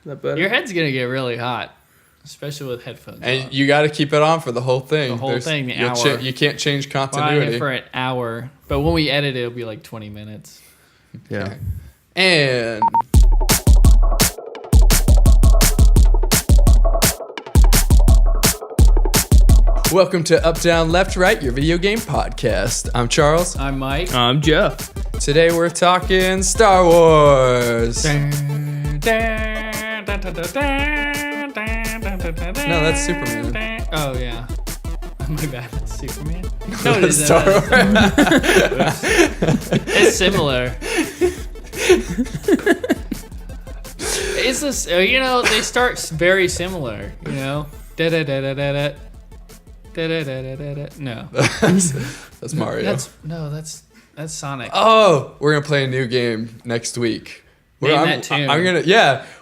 that better? Your head's gonna get really hot, especially with headphones. And you got to keep it on for the whole thing. The whole thing, the hour. You can't change Well, I continuity. hit for an hour, but when we edit it, it'll be like 20 minutes. Yeah. Okay. And welcome to Up, Down, Left, Right, your video game podcast. I'm Charles. I'm Mike. I'm Jeff. Today we're talking Star Wars. No, that's Superman. Oh, yeah. My bad. That's Superman. No, it That's isn't. Star Wars. It's similar. It's this, they start very similar, Da-da-da-da-da-da. Da-da-da-da-da-da. No. That's Mario. That's Sonic. Oh, we're gonna play a new game next week. Name that tune.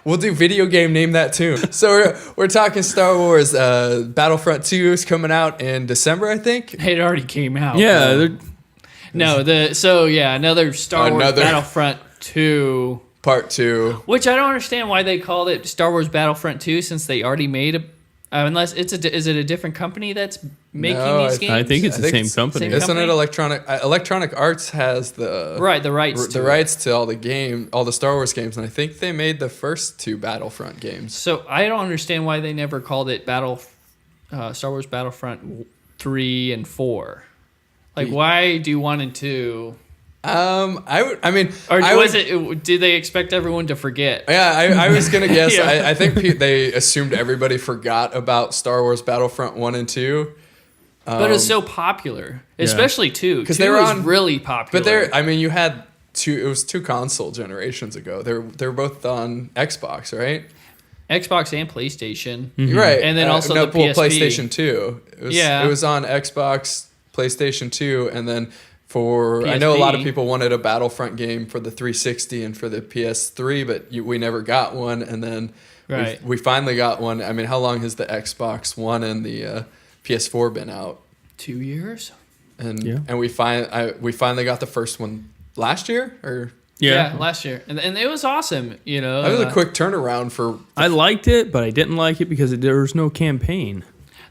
We'll do video game Name That Tune. So we're talking Star Wars. Battlefront 2 is coming out in December, I think. It already came out. Yeah. another Star Wars Battlefront 2. Part 2. Which I don't understand why they called it Star Wars Battlefront 2 since they already made unless is it a different company that's making these games? I think it's the same company. Isn't it Electronic Arts has the rights to all the Star Wars games, and I think they made the first 2 Battlefront games. So I don't understand why they never called it Star Wars Battlefront 3 and 4. Like, why do 1 and 2? Did they expect everyone to forget? Yeah, I was gonna guess. Yeah. I think they assumed everybody forgot about Star Wars Battlefront 1 and 2. But it's so popular, especially 2. Because 2 they were really popular. But you had 2. It was 2 console generations ago. They're both on Xbox, right? Xbox and PlayStation. Mm-hmm. Right, and then also the PSP. PlayStation 2. It was on Xbox, PlayStation 2, and then. PSP. I know a lot of people wanted a Battlefront game for the 360 and for the PS3, but we never got one. And then we finally got one. I mean, how long has the Xbox One and the PS4 been out? 2 years. And we finally got the first one last year, or last year, and it was awesome. That was a quick turnaround for. I liked it, but I didn't like it because there was no campaign.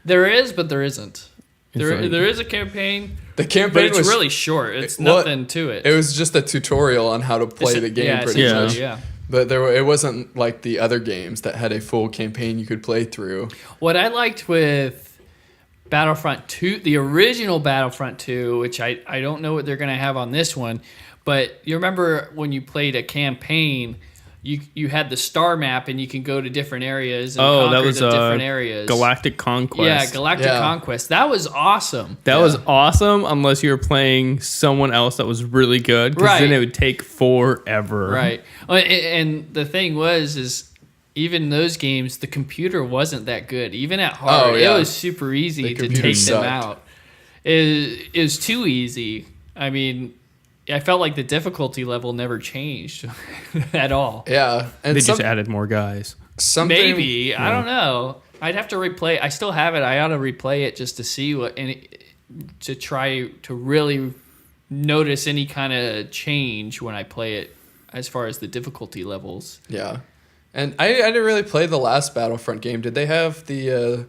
There is, but there isn't. There is a campaign. The campaign was really short. It's nothing to it. It was just a tutorial on how to play the game, pretty much. Yeah. But it wasn't like the other games that had a full campaign you could play through. What I liked with Battlefront 2, the original Battlefront 2, which I don't know what they're going to have on this one, but you remember when you played a campaign, you had the star map and you can go to different areas and conquer the different areas. Galactic Conquest. Yeah, Galactic Conquest. That was awesome. That was awesome unless you were playing someone else that was really good, because then it would take forever. Right. And the thing is even those games, the computer wasn't that good. Even at hard, it was super easy to take them out. It was too easy. I mean, I felt like the difficulty level never changed at all. Yeah. And they just added more guys. Maybe. I don't know. I'd have to replay. I still have it. I ought to replay it just to see to try to really notice any kind of change when I play it as far as the difficulty levels. Yeah. And I didn't really play the last Battlefront game. Did they have the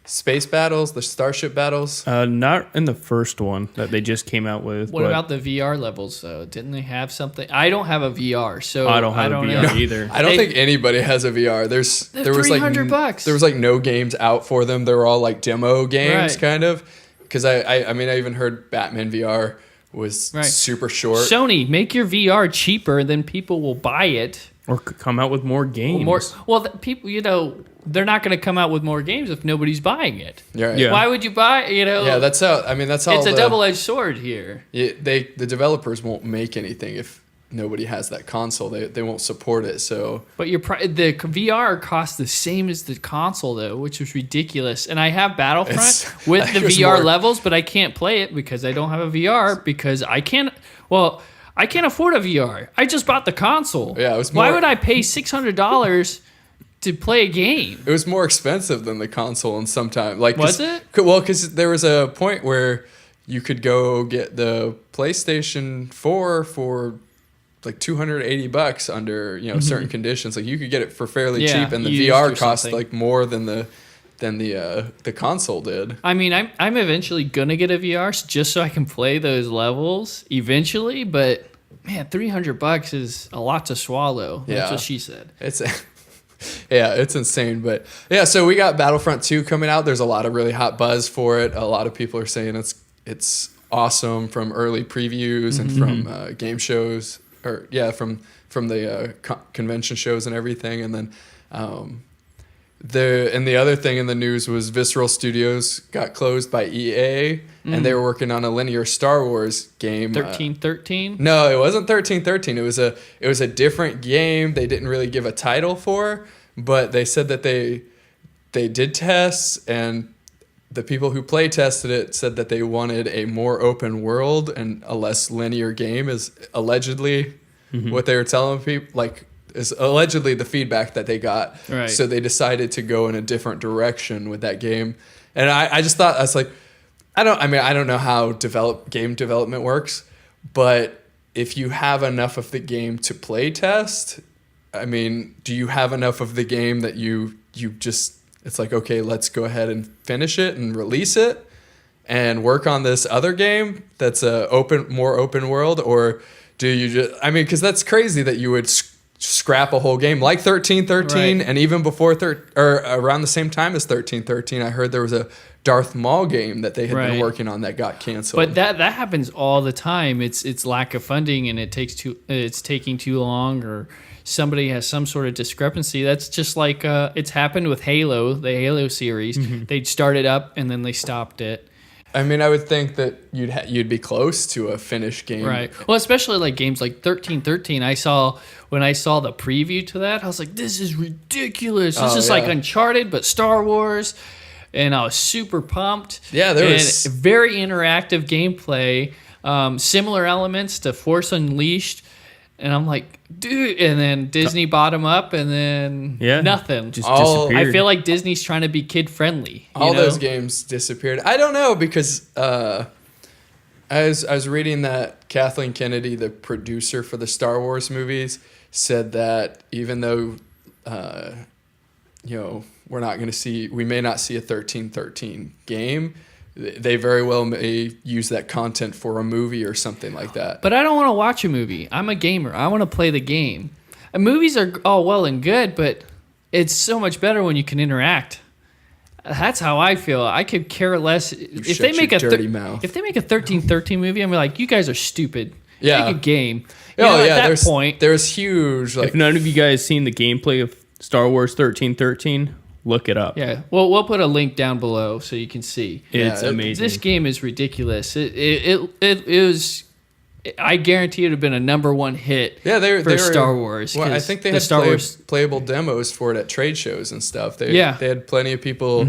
space battles, the starship battles? Not in the first one that they just came out with. What about the VR levels, though? Didn't they have something? I don't have a VR, so I don't have a VR either. I don't think anybody has a VR. There was like $300. There was like no games out for them. They were all like demo games, kind of. Because I even heard Batman VR was super short. Sony, make your VR cheaper, then people will buy it. Or come out with more games. People, they're not going to come out with more games if nobody's buying it. Right. Yeah. Why would you buy? That's how. It's a double-edged sword here. The developers won't make anything if nobody has that console. They won't support it. So. But the VR costs the same as the console though, which is ridiculous. And I have Battlefront with the VR levels, but I can't play it because I don't have a VR because I can't. Well. I can't afford a VR. I just bought the console. Yeah, why would I pay $600 to play a game? It was more expensive than the console, and sometimes was it? Well, because there was a point where you could go get the PlayStation 4 for like $280 under, you know, certain conditions. Like you could get it for fairly cheap, and the VR cost like more than the console did. I mean, I'm eventually gonna get a VR just so I can play those levels eventually, but man, $300 is a lot to swallow. That's what she said. It's it's insane. But yeah, so we got Battlefront 2 coming out. There's a lot of really hot buzz for it. A lot of people are saying it's awesome from early previews and from game shows, or from the convention shows and everything. And then the other thing in the news was Visceral Studios got closed by EA, and they were working on a linear Star Wars game. 1313? No, it wasn't 1313. It was a different game. They didn't really give a title for, but they said that they did tests, and the people who play tested it said that they wanted a more open world and a less linear game, is allegedly what they were telling people. Like, is allegedly the feedback that they got. Right. So they decided to go in a different direction with that game. And I just thought, I was like, I don't know how game development works, but if you have enough of the game to play test, I mean, do you have enough of the game that you just, it's like, okay, let's go ahead and finish it and release it and work on this other game that's more open world? Or do you just, I mean, because that's crazy that you would scrap a whole game like 1313, and even before or around the same time as 1313, I heard there was a Darth Maul game that they had been working on that got canceled. But that happens all the time. It's lack of funding, and it's taking too long, or somebody has some sort of discrepancy. That's just like it's happened with Halo, the Halo series. They'd started up and then they stopped it. I mean, I would think that you'd be close to a finished game. Right. Well, especially like games like 1313. When I saw the preview to that, I was like, this is ridiculous. This is like Uncharted, but Star Wars. And I was super pumped. Yeah, there was very interactive gameplay, similar elements to Force Unleashed. And I'm like, dude, and then Disney bought them up, and then nothing. Just disappeared. I feel like Disney's trying to be kid friendly. All those games disappeared. I don't know, because I was reading that Kathleen Kennedy, the producer for the Star Wars movies, said that even though we may not see a 1313 game, they very well may use that content for a movie or something like that. But I don't want to watch a movie. I'm a gamer. I want to play the game. And movies are all well and good, but it's so much better when you can interact. That's how I feel. I could care less if they make a 1313 movie. I'm like, you guys are stupid. Yeah. Make a game. At that point, there's huge. If none of you guys seen the gameplay of Star Wars 1313, look it up. Yeah, well, we'll put a link down below so you can see. It's amazing. This game is ridiculous. It was. I guarantee it would have been a -- hit. Yeah, they were Star Wars. Well, I think they had playable demos for it at trade shows and stuff. They had plenty of people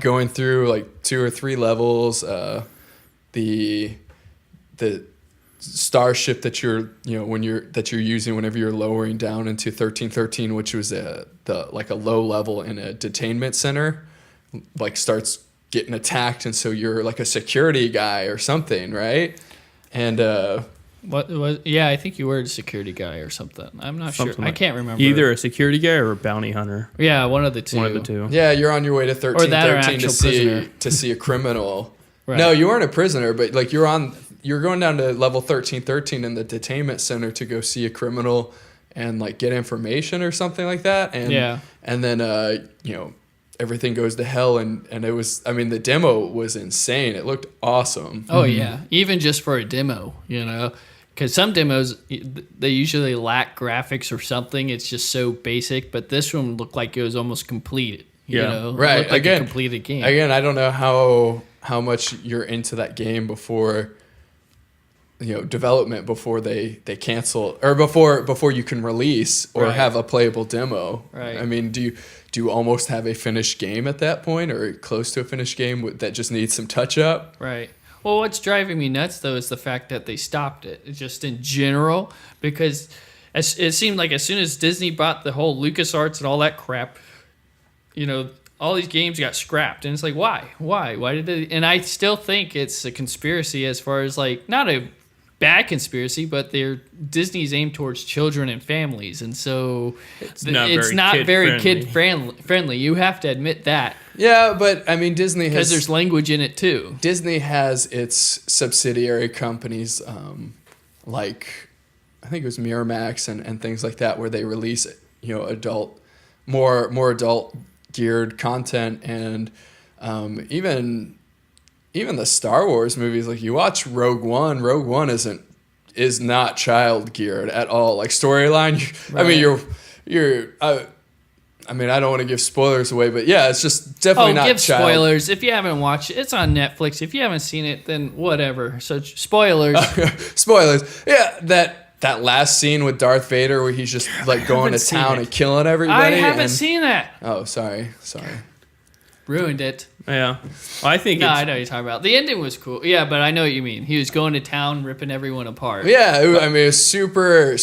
going through like 2 or 3 levels. The starship that you're using whenever you're lowering down into 1313, which was a low level in a detainment center, like starts getting attacked, and so you're like a security guy or something, right? And what was? Yeah, I think you were a security guy or something. I'm not sure. I can't remember. Either a security guy or a bounty hunter. Yeah, one of the two. One of the two. Yeah, you're on your way to 1313 to see a criminal. Right. No, you weren't a prisoner, but like you're going down to level 1313 in the detainment center to go see a criminal and like get information or something like that. And then everything goes to hell, and it was, I mean, the demo was insane. It looked awesome. Oh yeah, even just for a demo, because some demos they usually lack graphics or something. It's just so basic, but this one looked like it was almost complete. Right. It looked like a completed game. Again, I don't know how much you're into that game before development, before they cancel, or before you can release or have a playable demo. Right. I mean, do you almost have a finished game at that point, or close to a finished game that just needs some touch up? Right. Well, what's driving me nuts though is the fact that they stopped it, just in general, because it seemed like as soon as Disney bought the whole LucasArts and all that crap, all these games got scrapped, and it's like, why did they? And I still think it's a conspiracy, as far as like, not a bad conspiracy, but Disney's aimed towards children and families, and so it's not very kid friendly. You have to admit that. Yeah, but I mean, Disney because there's language in it too. Disney has its subsidiary companies, like I think it was Miramax and things like that, where they release adult, more adult geared content, and even the Star Wars movies. Like, you watch Rogue One is not child geared at all. Like, storyline, right. I mean, I mean, I don't want to give spoilers away, but yeah, it's just definitely not give child. Spoilers. If you haven't watched it, it's on Netflix. If you haven't seen it, then whatever. So spoilers. Spoilers. Yeah, that last scene with Darth Vader where he's just like going to town and killing everybody. I haven't seen that. Oh, sorry. Ruined it. Yeah. Well, I know what you're talking about. The ending was cool. Yeah, but I know what you mean. He was going to town, ripping everyone apart. Yeah, I mean, it was super.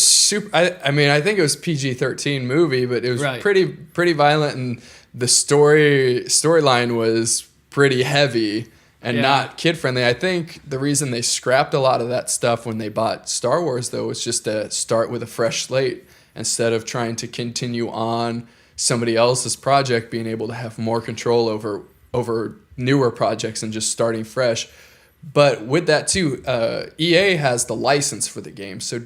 I mean, I think it was PG-13 movie, but it was pretty violent, and the storyline was pretty heavy and not kid friendly. I think the reason they scrapped a lot of that stuff when they bought Star Wars, though, was just to start with a fresh slate instead of trying to continue on somebody else's project, being able to have more control over newer projects and just starting fresh. But with that too, EA has the license for the game, so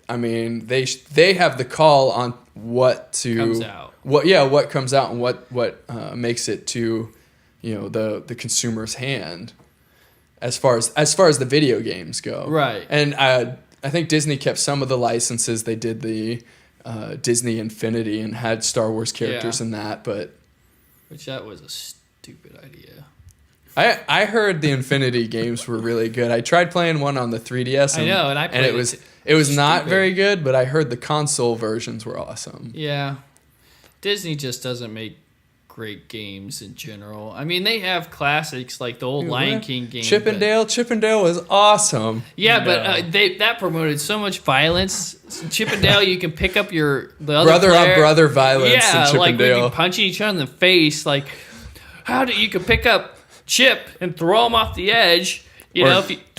I mean, they have the call on what comes out, what comes out, and what makes it to the consumer's hand as far as the video games go. Right. And I think Disney kept some of the licenses. They did the Disney Infinity and had Star Wars characters in that, but which that was a stupid idea. I heard the Infinity games were really good. I tried playing one on the 3DS. And it was not very good, but I heard the console versions were awesome. Yeah, Disney just doesn't make great games in general. I mean, they have classics like the old Lion King game. Chippendale was awesome. Yeah, but that promoted so much violence. Chippendale, you can pick up the other brother player. On brother violence. Yeah, in Chippendale. like when you punching each other in the face. Like, you could pick up Chip and throw him off the edge.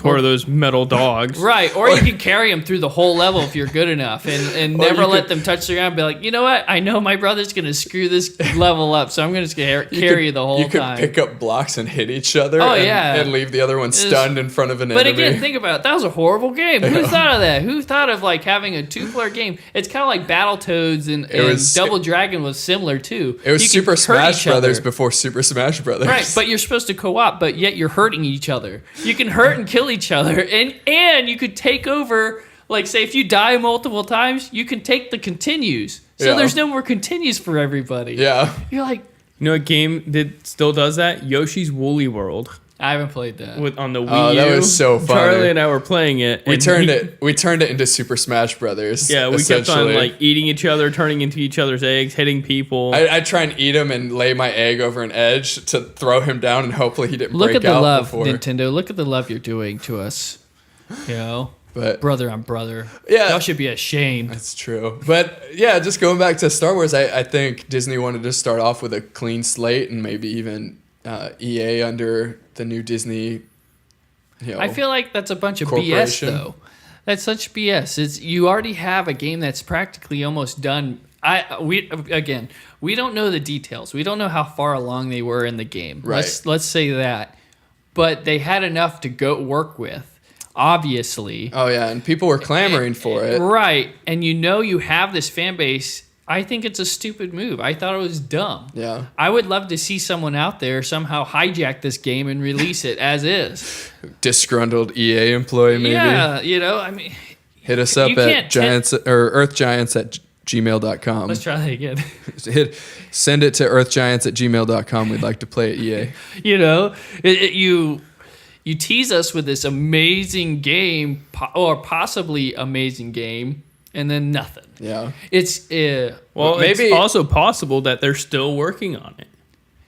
Or those metal dogs. Right, or you can carry them through the whole level if you're good enough, and never let them touch the ground. Be like, you know what? I know my brother's going to screw this level up, so I'm going to carry the whole time. You could pick up blocks and hit each other and leave the other one stunned in front of an enemy. But again, think about it. That was a horrible game. Who thought of that? Who thought of like having a 2-player game? It's kind of like Battletoads and Double Dragon was similar too. It was Super Smash Brothers before Super Smash Brothers. Right, but you're supposed to co-op, but yet you're hurting each other. You can hurt and kill each other, and you could take over. Like, say if you die multiple times, you can take the continues. So there's no more continues for everybody. Yeah, you're like, what game still does that? Yoshi's Woolly World. I haven't played that on the Wii U. That was so funny. Charlie and I were playing it. We turned it into Super Smash Brothers. Yeah, we kept on like eating each other, turning into each other's eggs, hitting people. I'd try and eat him and lay my egg over an edge to throw him down, and hopefully he didn't break out. Look at the love, Nintendo. Look at the love you're doing to us. But brother on brother. Yeah, y'all should be ashamed. That's true. But yeah, just going back to Star Wars, I think Disney wanted to start off with a clean slate, and maybe even EA under the new Disney. I feel like that's a bunch of BS though. That's such BS. You already have a game that's practically almost done. We don't know the details. We don't know how far along they were in the game. Right. Let's say that. But they had enough to go work with, obviously. Oh yeah, and people were clamoring for it. Right. And you have this fan base. I think it's a stupid move. I thought it was dumb. Yeah. I would love to see someone out there somehow hijack this game and release it as is. Disgruntled EA employee, maybe. Yeah, I mean, hit us up at earthgiants@gmail.com. Let's try that again. Send it to earthgiants@gmail.com. We'd like to play at EA. You tease us with this amazing game or possibly amazing game, and then nothing. Yeah. It's maybe it's also possible that they're still working on it.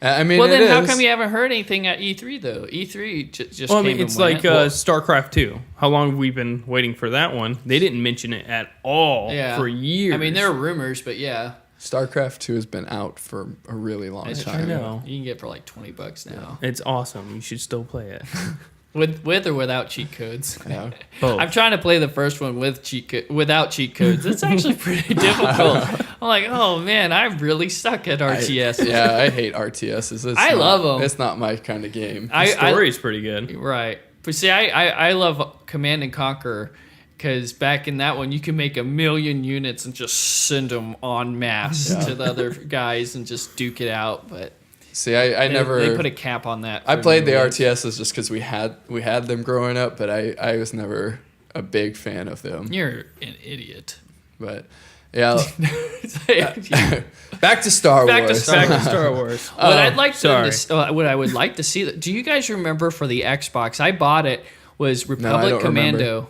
I mean, then how come you haven't heard anything at E3 though? E3 just came and it's went. like StarCraft 2. How long have we been waiting for that one? They didn't mention it at all for years. I mean, there are rumors, but yeah. StarCraft 2 has been out for a really long time. True. You can get it for like $20 now. It's awesome. You should still play it. With or without cheat codes? Yeah. I'm trying to play the first one without cheat codes. It's actually pretty difficult. I'm like, oh man, I really suck at RTS. I hate RTSs. I love them. It's not my kind of game. The story's pretty good. Right. But see, I love Command and Conquer, because back in that one, you can make 1 million units and just send them en masse to the other guys and just duke it out. But see, I never. They put a cap on that. I played the RTSs just because we had them growing up, but I was never a big fan of them. You're an idiot. But yeah. Back to Star Wars. Back to Star Wars. What I would like to see. Do you guys remember for the Xbox? I bought it. Was Republic Commando.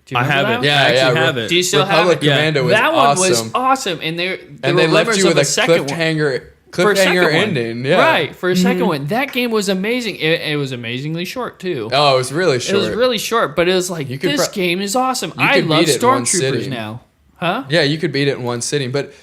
Do you I have that? it. I actually have it. Do you still Republic have it? Commando was that awesome. one was awesome, and they left you with a cliffhanger ending. Yeah. Right, for a second one. That game was amazing. It was amazingly short, too. Oh, it was really short. It was really short, but it was like, this game is awesome. I love Stormtroopers now. Huh? Yeah, you could beat it in one sitting, but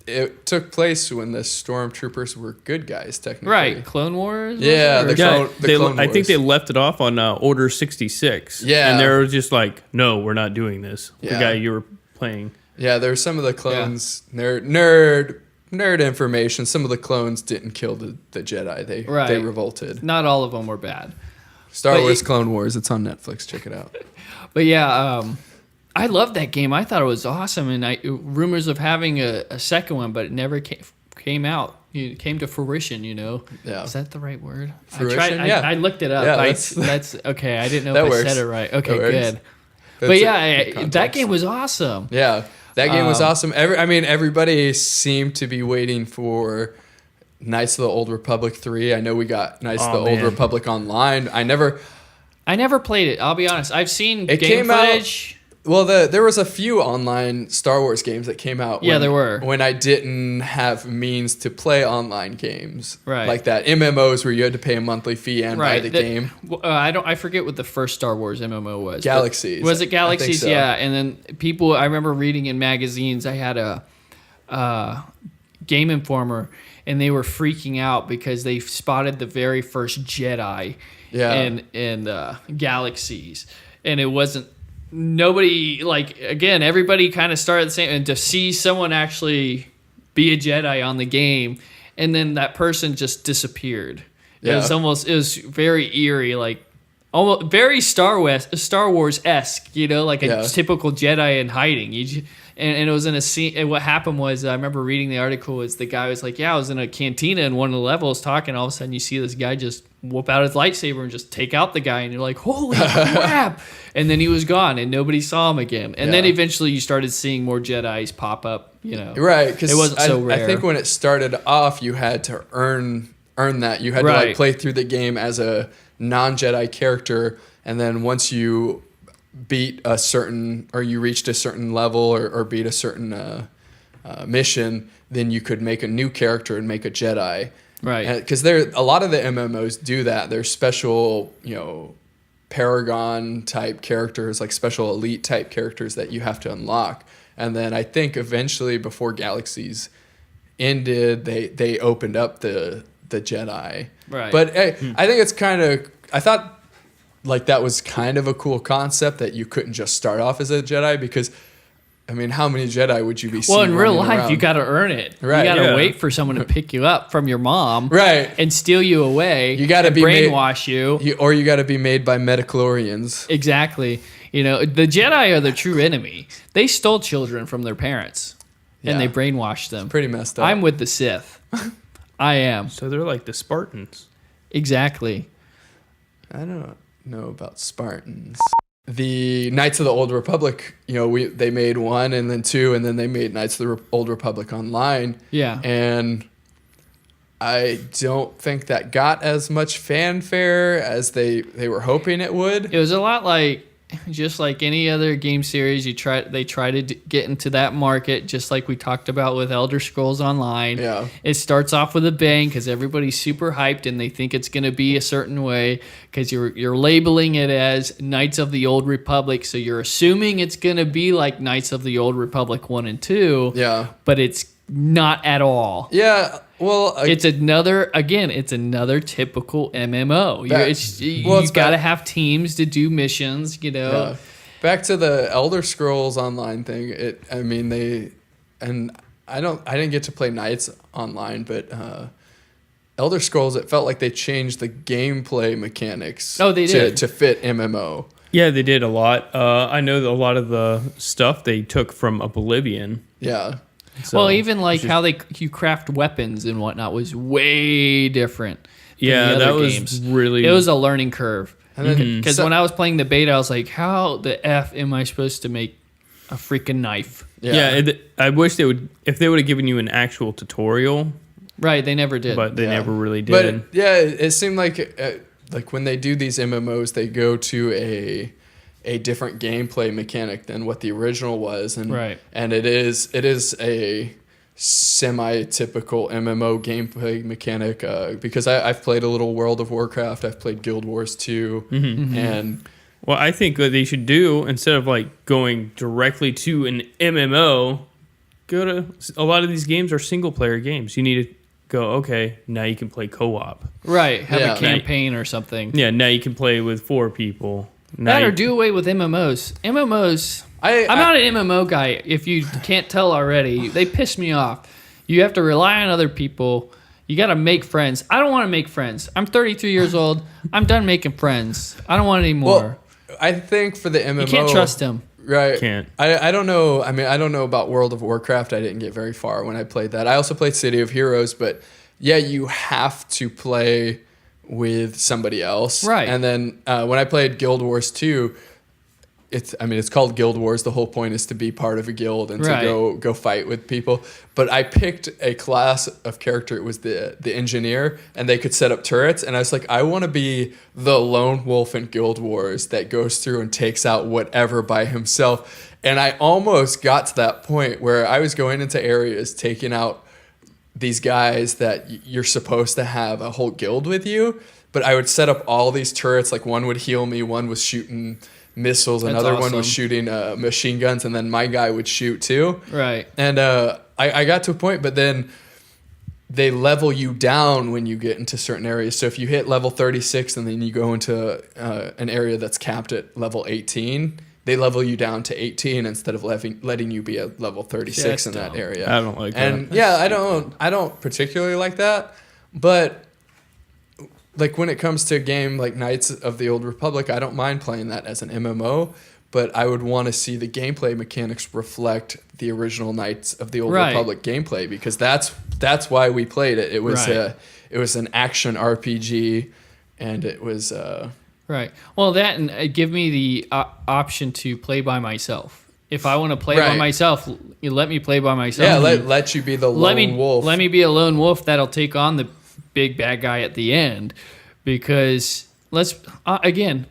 it took place when the Stormtroopers were good guys, technically. Right, Clone Wars? Yeah, the Clone Wars. I think they left it off on Order 66. Yeah. And they were just like, no, we're not doing this. Yeah. The guy you were playing. Yeah, there were some of the clones, nerd information. Some of the clones didn't kill the Jedi. They revolted. Not all of them were bad. Star Wars Clone Wars, it's on Netflix. Check it out. But yeah, I loved that game. I thought it was awesome, and rumors of having a second one, but it never came out. It came to fruition, Yeah. Is that the right word? Fruition? I looked it up. Yeah, that's okay. I didn't know if I said it right. Okay, good. That's that game was awesome. Yeah, that game was awesome. Everybody seemed to be waiting for Knights of the Old Republic 3. I know we got Knights of the Old Republic Online. I never played it. I'll be honest. I've seen game footage. Well, there was a few online Star Wars games that came out. There were. When I didn't have means to play online games. Right. Like that. MMOs where you had to pay a monthly fee and buy the game. I forget what the first Star Wars MMO was. Galaxies. Was it Galaxies? So. Yeah. And then I remember reading in magazines, I had a Game Informer, and they were freaking out because they spotted the very first Jedi in Galaxies. And it wasn't. Nobody, everybody kind of started the same, and to see someone actually be a Jedi on the game, and then that person just disappeared. Yeah. It was very eerie, almost very Star Wars-esque, like a typical Jedi in hiding. And it was in a scene, and what happened was, I remember reading the article, was the guy was like, I was in a cantina in one of the levels talking, all of a sudden you see this guy just whoop out his lightsaber and just take out the guy, and you're like, holy crap! And then he was gone, and nobody saw him again. And then eventually you started seeing more Jedis pop up, Right, because it wasn't so rare. I think when it started off, you had to earn that. You had to play through the game as a non-Jedi character, and then once you beat a certain, or you reached a certain level, or beat a certain mission, then you could make a new character and make a Jedi. Right. Because a lot of the MMOs do that. They're special, Paragon type characters, like special elite type characters that you have to unlock. And then I think eventually, before Galaxies ended, they opened up the Jedi. Right. But I think it's I thought that was kind of a cool concept, that you couldn't just start off as a Jedi, because how many Jedi would you be seeing? Well, in real life, around? you got to earn it. Right. You got to wait for someone to pick you up from your mom, right, and steal you away. You got to be brainwash you, or you got to be made by midichlorians. Exactly. The Jedi are the true enemy. They stole children from their parents, and they brainwashed them. It's pretty messed up. I'm with the Sith. I am. So they're like the Spartans. Exactly. I don't know about Spartans. The Knights of the Old Republic, they made 1 and then 2, and then they made Knights of the Old Republic Online. Yeah. And I don't think that got as much fanfare as they were hoping it would. It was a lot just like any other game series, they try to get into that market, just like we talked about with Elder Scrolls Online. Yeah. It starts off with a bang because everybody's super hyped and they think it's going to be a certain way, because you're labeling it as Knights of the Old Republic, so you're assuming it's going to be like Knights of the Old Republic 1 and 2. Yeah. But it's not at all. Yeah. Well, it's another typical MMO. You got to have teams to do missions, you know. Yeah. Back to the Elder Scrolls Online thing. I didn't get to play Knights online, but Elder Scrolls, it felt like they changed the gameplay mechanics. Oh, they did to fit MMO. Yeah, they did a lot. I know that a lot of the stuff they took from Oblivion. Yeah. So, well, even like how you craft weapons and whatnot was way different. Yeah, that was really... It was a learning curve. Because when I was playing the beta, I was like, how the F am I supposed to make a freaking knife? Yeah, I wish if they would have given you an actual tutorial. Right, they never did. But they never really did. But yeah, it seemed like when they do these MMOs, they go to a different gameplay mechanic than what the original was, and it is a semi-typical MMO gameplay mechanic because I've played a little World of Warcraft, I've played Guild Wars 2, and well, I think what they should do, instead of like going directly to an MMO, go to a lot of these games are single player games. You need to go, okay, now you can play co-op. Right, have a campaign or something. Yeah, now you can play with 4 people. Or do away with MMOs. I'm not an MMO guy, if you can't tell already. They piss me off. You have to rely on other people. You got to make friends. I don't want to make friends. I'm 33 years old. I'm done making friends. I don't want any more. Well, I think for the MMO... You can't trust them. Right. Can't. I don't know. I mean, I don't know about World of Warcraft. I didn't get very far when I played that. I also played City of Heroes, but yeah, you have to play with somebody else. Right. And then when I played Guild Wars 2, it's called Guild Wars. The whole point is to be part of a guild and to go fight with people. But I picked a class of character. It was the engineer, and they could set up turrets. And I was like, I want to be the lone wolf in Guild Wars that goes through and takes out whatever by himself. And I almost got to that point where I was going into areas taking out these guys that you're supposed to have a whole guild with you. But I would set up all these turrets. Like one would heal me, one was shooting missiles, another one was shooting machine guns, and then my guy would shoot too. Right. And I got to a point, but then they level you down when you get into certain areas. So if you hit level 36 and then you go into an area that's capped at level 18, they level you down to 18 instead of letting you be at level 36 in that area. I don't like that. And yeah, I don't particularly like that, but like when it comes to a game like Knights of the Old Republic, I don't mind playing that as an MMO, but I would want to see the gameplay mechanics reflect the original Knights of the Old Republic gameplay, because that's why we played it. It was an action RPG, and it was right. Well, that and give me the option to play by myself. If I want to play by myself, you let me play by myself. Yeah, let you be the lone wolf. Let me be a lone wolf that'll take on the big bad guy at the end, because again,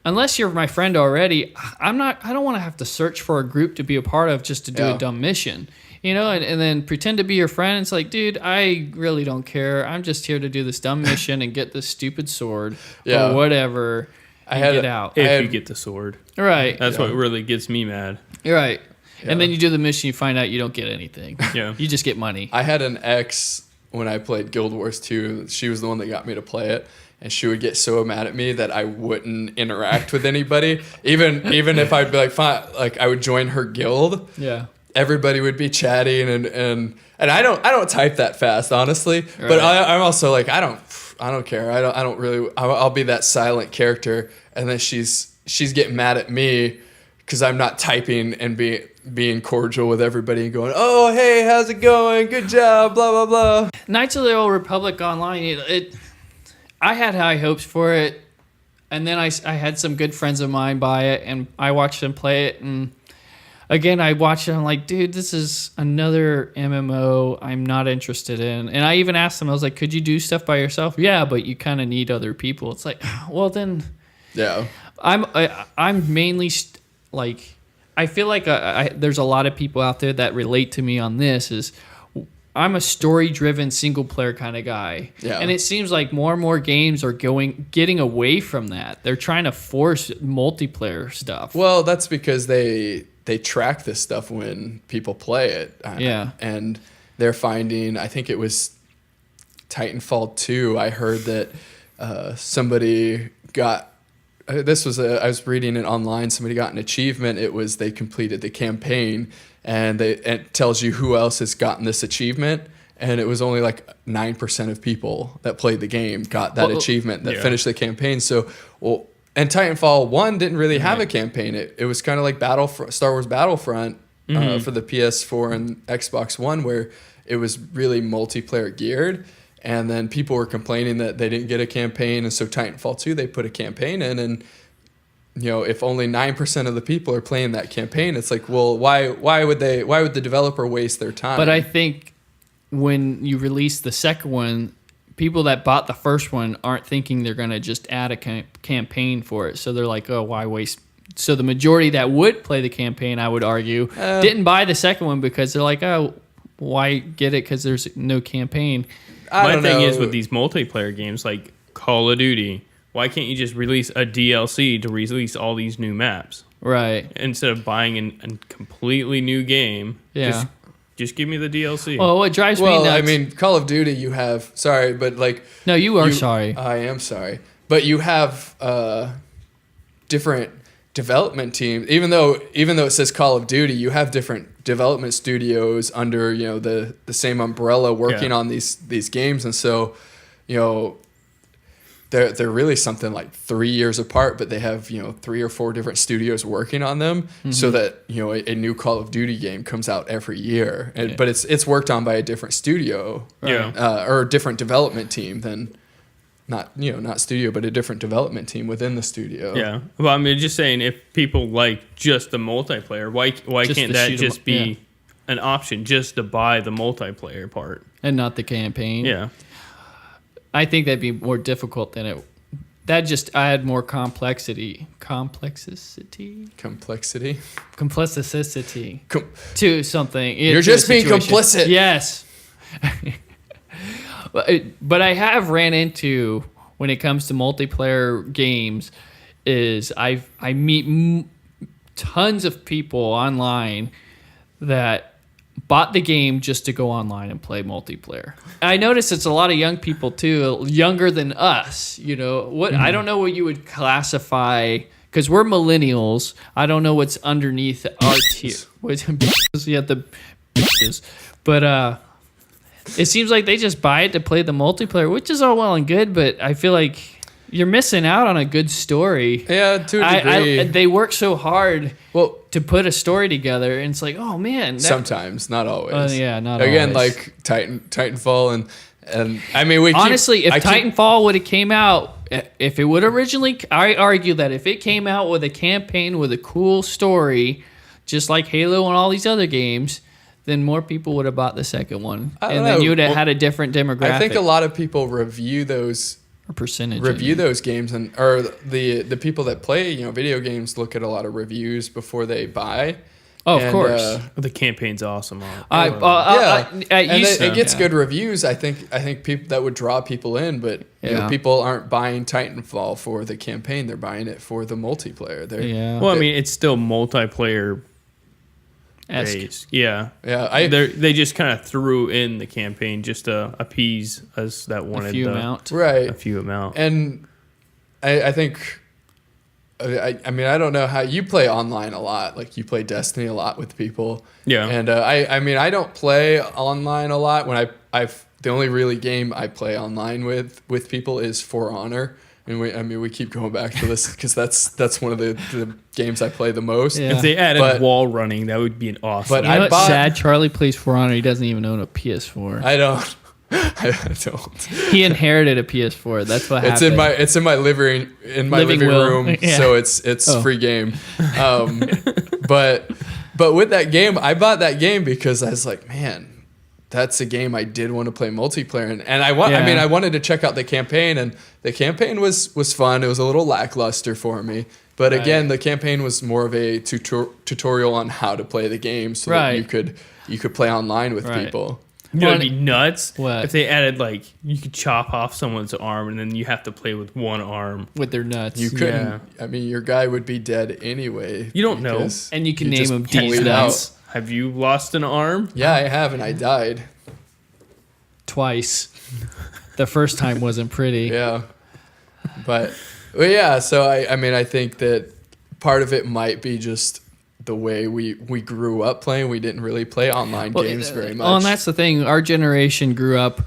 unless you're my friend already, I don't want to have to search for a group to be a part of just to do a dumb mission, you know, and then pretend to be your friend. It's like, dude, I really don't care. I'm just here to do this dumb mission and get this stupid sword or whatever. Get out if you get the sword, right? That's what really gets me mad. You're right. Yeah. And then you do the mission, you find out you don't get anything. Yeah, you just get money. I had an ex when I played Guild Wars 2, she was the one that got me to play it, and she would get so mad at me that I wouldn't interact with anybody, even if I'd be like, fine, like I would join her guild. Yeah, everybody would be chatting, and I don't type that fast, honestly. Right. But I'm also like, I don't care. I don't really. I'll be that silent character, and then she's getting mad at me because I'm not typing and being cordial with everybody and going, oh, hey, how's it going? Good job, blah, blah, blah. Knights of the Old Republic Online, I had high hopes for it, and then I had some good friends of mine buy it, and I watched them play it, and again, I watched it, and I'm like, dude, this is another MMO I'm not interested in. And I even asked them, I was like, could you do stuff by yourself? Yeah, but you kind of need other people. It's like, well, then... Yeah. I'm mainly... like, I feel like there's a lot of people out there that relate to me on this. Is I'm a story-driven single-player kind of guy, and it seems like more and more games are getting away from that. They're trying to force multiplayer stuff. Well, that's because they track this stuff when people play it. Yeah, and they're finding. I think it was Titanfall 2, I heard that somebody got. I was reading it online. Somebody got an achievement. It was they completed the campaign, and it tells you who else has gotten this achievement. And it was only like 9% of people that played the game got that achievement that finished the campaign. So, and Titanfall 1 didn't really have a campaign. It was kind of like Star Wars Battlefront for the PS4 and Xbox One, where it was really multiplayer geared. And then people were complaining that they didn't get a campaign. And so Titanfall 2, they put a campaign in. And, if only 9% of the people are playing that campaign, it's like, well, why would the developer waste their time? But I think when you release the second one, people that bought the first one aren't thinking they're going to just add a campaign for it. So they're like, oh, why waste? So the majority that would play the campaign, I would argue, didn't buy the second one because they're like, oh, why get it? Because there's no campaign. My thing is with these multiplayer games like Call of Duty, why can't you just release a DLC to release all these new maps? Right. Instead of buying a completely new game. Yeah. Just give me the DLC. Well, what drives me nuts... Well, I mean, Call of Duty, you have... Sorry, but like... No, you are sorry. I am sorry. But you have different development teams. Even though it says Call of Duty, you have different development studios under, the same umbrella working on these games. And so, they're really something like 3 years apart, but they have 3 or 4 different studios working on them, so that a new Call of Duty game comes out every year. But it's worked on by a different studio, or a different development team than not studio, but a different development team within the studio. Yeah, well, I mean, just saying, if people like just the multiplayer, why can't that just be an option, just to buy the multiplayer part and not the campaign? Yeah. I think that'd be more difficult than it. That just add more complexity to something. You're just being complicit. Yes. But I have ran into, when it comes to multiplayer games, is I meet tons of people online that bought the game just to go online and play multiplayer. I notice it's a lot of young people too, younger than us. I don't know what you would classify, because we're millennials. I don't know what's underneath our tier. But it seems like they just buy it to play the multiplayer, which is all well and good, but I feel like you're missing out on a good story. Yeah, to a degree. They work so hard to put a story together, and it's like, oh man. Sometimes, not always. Not Again, always. like Titanfall and I mean, honestly, if Titanfall would have came out, if it would originally, I argue that if it came out with a campaign with a cool story, just like Halo and all these other games, then more people would have bought the second one, then you would have had a different demographic. I think a lot of people review those. Those games, or the people that play video games look at a lot of reviews before they buy. Oh, of course. The campaign's awesome. It gets good reviews. I think people that would draw people in, but people aren't buying Titanfall for the campaign. They're buying it for the multiplayer. Well, I mean, it's still multiplayer. They just kind of threw in the campaign just to appease us that wanted a few amount. And I think, I mean, I don't know how you play online a lot. Like, you play Destiny a lot with people. Yeah. And I mean, I don't play online a lot. When the only really game I play online with people is For Honor. And we keep going back to this because that's one of the games I play the most. Yeah. If they added wall running, that would be an awesome. But sad Charlie plays For Honor. He doesn't even own a PS4. I don't. He inherited a PS4. That's what happened. It's in my living room. Yeah. So it's free game. But with that game, I bought that game because I was like, man, that's a game I did want to play multiplayer in. And I wanted to check out the campaign, and the campaign was fun. It was a little lackluster for me. But again, the campaign was more of a tutorial on how to play the game, so that you could play online with people. You know, it'd be nuts if they added, like, you could chop off someone's arm and then you have to play with one arm. With their nuts. You couldn't. Yeah. I mean, your guy would be dead anyway. You don't know. And you can name him Deep Nuts. Have you lost an arm? Yeah, I have, and I died. twice. The first time wasn't pretty. Yeah. But, well, yeah, so I mean, I think that part of it might be just the way we grew up playing. We didn't really play online games very much. Well, and that's the thing. Our generation grew up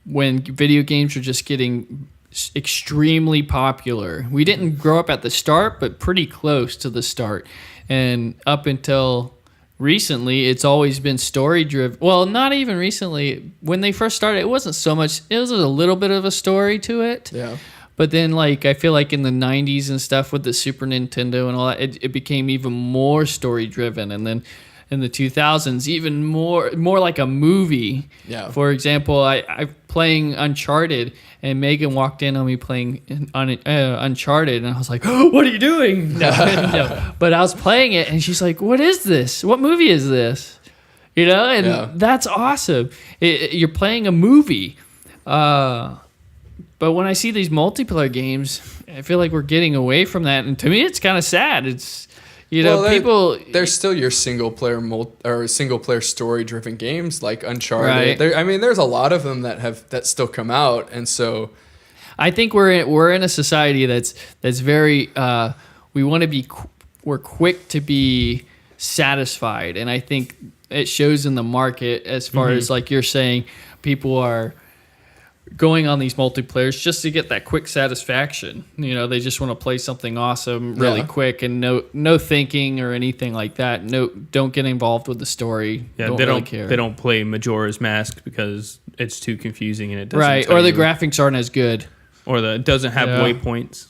when video games were just getting extremely popular. We didn't grow up at the start, but pretty close to the start. And up until recently, it's always been story driven. Well, not even recently. When they first started, it wasn't so much. It was a little bit of a story to it. Yeah. But then, like, I feel like in the 90s and stuff with the Super Nintendo and all that, it became even more story driven. And then in the 2000s, even more like a movie. Yeah. For example, I playing Uncharted, and Megan walked in on me playing Uncharted, and I was like, oh, "What are you doing?" No. But I was playing it, and she's like, "What is this? What movie is this?" You know, and that's awesome. You're playing a movie. But when I see these multiplayer games, I feel like we're getting away from that, and to me, it's kind of sad. It's they're still your single player story driven games like Uncharted. Right. I mean, there's a lot of them that still come out, and so I think we're in a society that's very we want to be we're quick to be satisfied, and I think it shows in the market as far as like you're saying, people are going on these multiplayers just to get that quick satisfaction. You know, they just want to play something awesome really quick and no thinking or anything like that. No, don't get involved with the story. Yeah, they don't care. They don't play Majora's Mask because it's too confusing and it doesn't. Right, or the graphics aren't as good, or it doesn't have waypoints.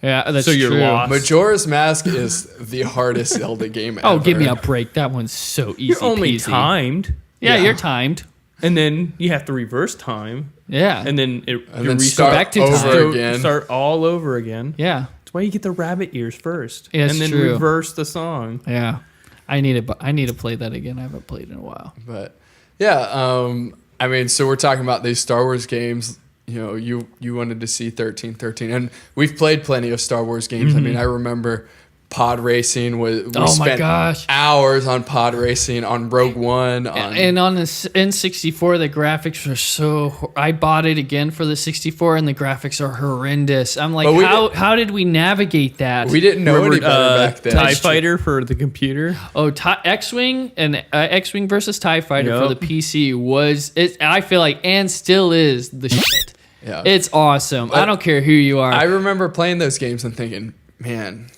Yeah, that's so you're true. lost. Majora's Mask is the hardest Zelda game ever. Oh, give me a break. That one's so easy. You're only peasy. timed. Yeah, you're timed. And then you have to reverse time. Yeah. And then start back to over time. again. Start all over again. Yeah. That's why you get the rabbit ears first. Yeah, and then true. reverse the song. Yeah. I need to play that again. I haven't played in a while. But yeah, I mean, so we're talking about these Star Wars games. You know, you wanted to see 1313, and we've played plenty of Star Wars games. I mean, I remember pod racing we spent hours on pod racing on Rogue One and on the N64 the graphics were so I bought it again for the 64 and the graphics are horrendous. I'm like, how did we navigate that? We didn't know any better back then. TIE Fighter for the computer. X-Wing and X-Wing versus TIE Fighter for the PC was it. I feel like and still is the shit. Yeah, it's awesome. But I don't care who you are. I remember playing those games and thinking, man,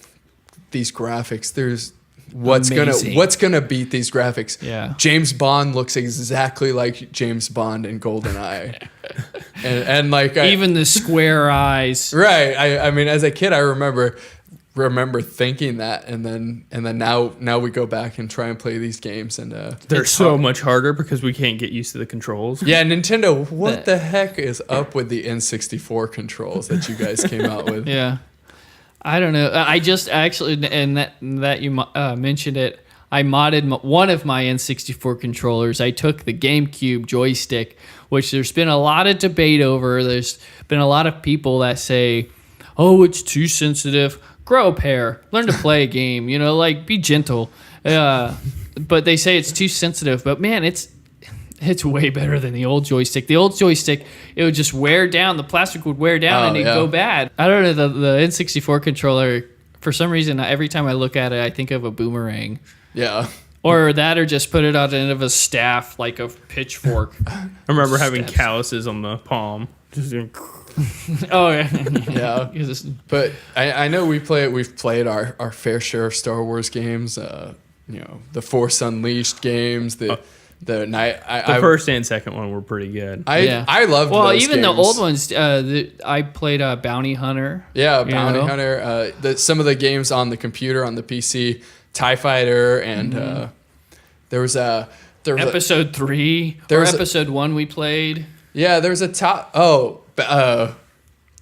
these graphics, there's what's gonna beat these graphics. Yeah, James Bond looks exactly like James Bond in GoldenEye, and like even the square eyes. Right. I mean, as a kid, I remember thinking that, and then now we go back and try and play these games, and they're so much harder because we can't get used to the controls. Yeah, Nintendo, what the heck is up with the N64 controls that you guys came out with? Yeah. I don't know. I just actually, and that you mentioned it, I modded one of my N64 controllers. I took the GameCube joystick, which there's been a lot of debate over. There's been a lot of people that say, oh, it's too sensitive. Grow a pair. Learn to play a game. You know, like, be gentle. But they say it's too sensitive. But, man, it's way better than the old joystick. The old joystick, it would just wear down. The plastic would wear down and it'd go bad. I don't know, the N64 controller, for some reason, every time I look at it, I think of a boomerang. Yeah. Or just put it on the end of a staff, like a pitchfork. I remember having calluses on the palm. Oh, yeah. Yeah. But I know we've played our fair share of Star Wars games, the Force Unleashed games, the first and second one were pretty good. I loved those even games. the old ones. I played Bounty Hunter. Yeah, Bounty Hunter. Some of the games on the computer, on the PC, TIE Fighter, and there was Episode 3 or Episode 1 we played. Yeah, there was a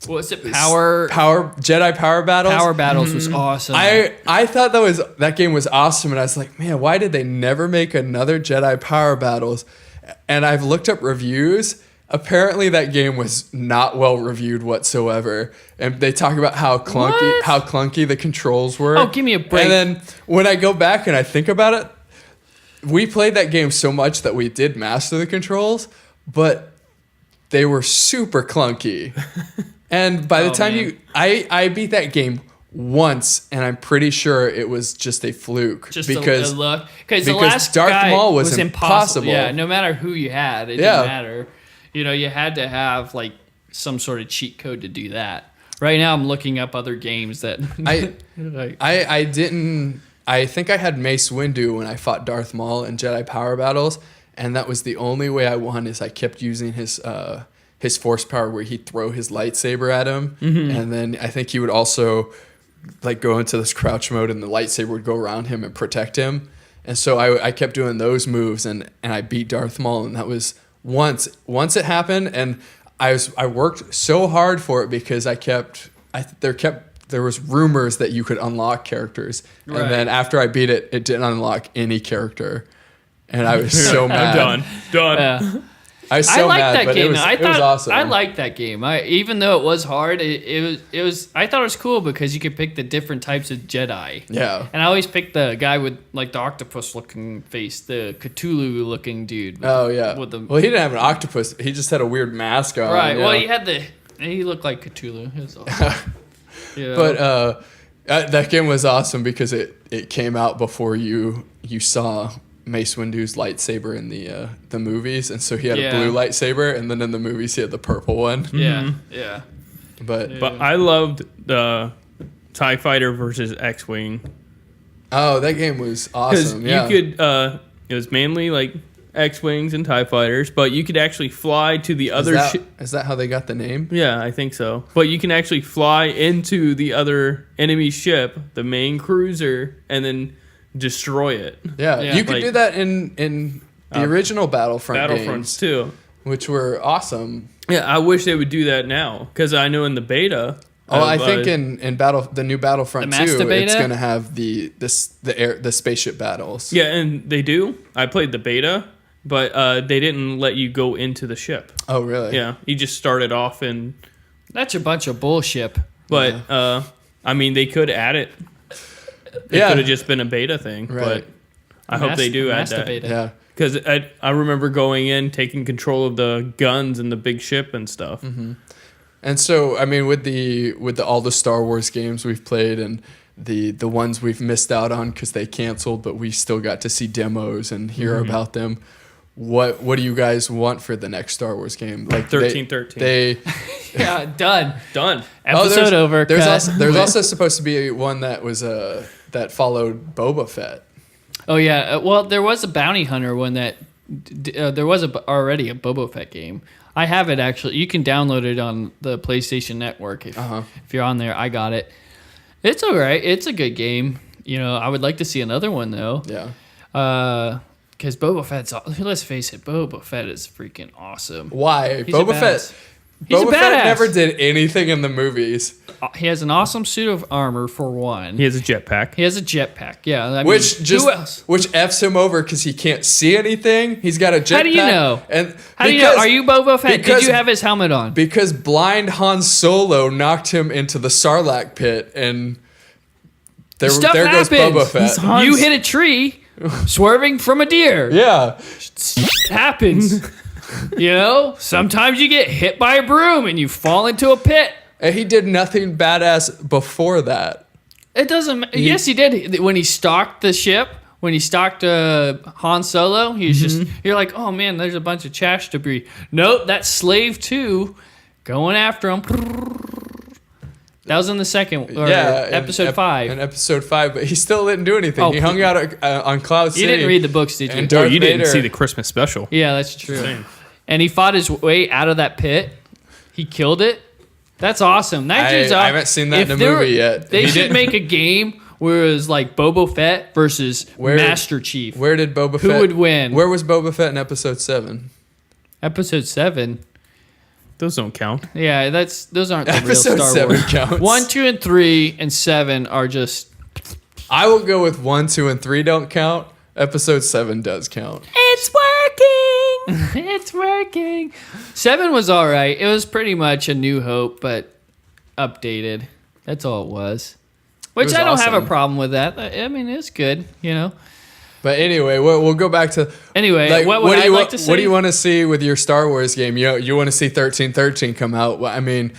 was it Jedi Power Battles? Power Battles was awesome. I thought that game was awesome, and I was like, man, why did they never make another Jedi Power Battles? And I've looked up reviews. Apparently, that game was not well reviewed whatsoever, and they talk about how clunky the controls were. Oh, give me a break! And then when I go back and I think about it, we played that game so much that we did master the controls, but they were super clunky. And by the time I beat that game once, and I'm pretty sure it was just a fluke. Just because the last Darth guy Maul was impossible. Yeah, no matter who you had, it didn't matter. You know, you had to have like some sort of cheat code to do that. Right now, I'm looking up other games that I didn't. I think I had Mace Windu when I fought Darth Maul in Jedi Power Battles, and that was the only way I won. Is I kept using his force power where he'd throw his lightsaber at him, and then I think he would also like go into this crouch mode, and the lightsaber would go around him and protect him. And so I kept doing those moves, and I beat Darth Maul, and that was once it happened, and I worked so hard for it because there was rumors that you could unlock characters, right. And then after I beat it, it didn't unlock any character, and I was so mad. Done. Yeah. I was so mad, that but game. it was awesome. I liked that game. Even though it was hard, it was. I thought it was cool because you could pick the different types of Jedi. Yeah. And I always picked the guy with like the octopus looking face, the Cthulhu looking dude. Well, he didn't have an octopus. He just had a weird mask on. Right. Well, he looked like Cthulhu. It was awesome. Yeah. But that game was awesome because it came out before you saw Mace Windu's lightsaber in the movies, and so he had a blue lightsaber, and then in the movies he had the purple one. Yeah, yeah. But I loved the TIE Fighter versus X-Wing. Oh, that game was awesome. Yeah, you could. It was mainly like X-Wings and TIE Fighters, but you could actually fly to the other ship. Is that how they got the name? Yeah, I think so. But you can actually fly into the other enemy ship, the main cruiser, and then destroy it. Yeah. You could do that in the original Battlefront games too, which were awesome. Yeah, I wish they would do that now because I know in the beta. I think in the new Battlefront 2, it's going to have the spaceship battles. Yeah, and they do. I played the beta, but they didn't let you go into the ship. Oh, really? Yeah, you just started off in. That's a bunch of bullshit. But I mean, they could add it. It could have just been a beta thing, right. but I hope they do add that. Beta. Yeah, because I remember going in, taking control of the guns and the big ship and stuff. Mm-hmm. And so, I mean, with all the Star Wars games we've played and the ones we've missed out on because they canceled, but we still got to see demos and hear about them. What do you guys want for the next Star Wars game? Like 1313. Yeah, done. Episode over. There's also supposed to be one that was that followed Boba Fett. Oh yeah, well there was a bounty hunter one that there was already a Boba Fett game. I have it actually. You can download it on the PlayStation Network if you're on there. I got it. It's all right. It's a good game. You know, I would like to see another one though. Yeah. Because Boba Fett's, let's face it, Boba Fett is freaking awesome. Why? He's Boba Fett never did anything in the movies. He has an awesome suit of armor for one. He has a jetpack. Yeah. Who else? Which F's him over because he can't see anything. He's got a jetpack. How do you know? How do you know? Are you Boba Fett? Did you have his helmet on? Because blind Han Solo knocked him into the Sarlacc pit, and there goes Boba Fett. You hit a tree, swerving from a deer. Yeah, it happens. You know, sometimes you get hit by a broom and you fall into a pit. And he did nothing badass before that. It doesn't. Yes, he did. When he stalked the ship, when he stalked Han Solo, he's just. You're like, oh man, there's a bunch of trash debris. Nope, that's Slave 2 going after him. That was in the second, episode 5. In episode 5, but he still didn't do anything. He hung out on Cloud City. You didn't read the books, did you? Or you didn't see the Christmas special. Yeah, that's true. And he fought his way out of that pit. He killed it. That's awesome. I haven't seen that in a movie yet. They should make a game where it was like Boba Fett versus Master Chief. Where did Boba Fett... Who would win? Where was Boba Fett in episode 7? Episode 7? Those don't count. Yeah, those aren't the episode real Star Wars. Episode 7 counts. 1, 2, and 3, and 7 are just... I will go with 1, 2, and 3 don't count. Episode 7 does count. It's working! It's working. 7 was all right. It was pretty much a New Hope, but updated. That's all it was. Which I don't have a problem with that. I mean, it's good, you know. But anyway, we'll go back to anyway. What would I like to see? What do you want to see with your Star Wars game? You want to see 1313 come out? Well, I mean,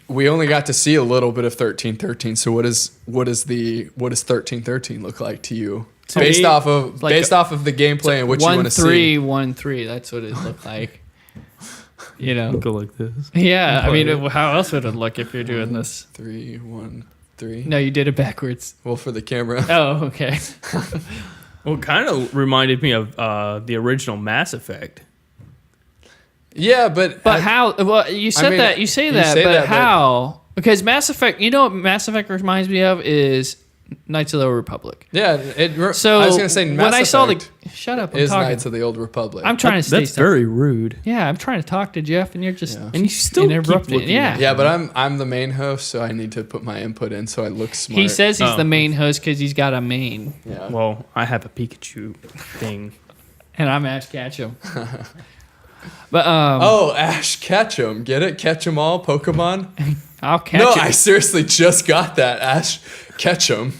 we only got to see a little bit of 1313. So what does 1313 look like to you? Based off of the gameplay and what you want to see. 1-3-1-3. That's what it looked like. You know, go like this. Yeah, I mean, how else would it look if you're doing this? 3-1-3. No, you did it backwards. Well, for the camera. Oh, okay. Well, it kind of reminded me of the original Mass Effect. Yeah, but how? Well, you said that. You say that, but how? Because Mass Effect. You know what Mass Effect reminds me of is Knights of the Old Republic. Yeah. So I was going to say when I saw shut up. I'm is talking. Knights of the Old Republic. I'm trying to stay. That's very rude. Yeah, I'm trying to talk to Jeff, and you're just and you still interrupting. Yeah, but I'm the main host, so I need to put my input in so I look smart. He says he's the main host because he's got a main. Yeah. Well, I have a Pikachu thing, and I'm Ash Ketchum. But Ash Ketchum, get it? Catch 'em all, Pokemon. I'll catch him. No, I seriously just got that. Ash Ketchum.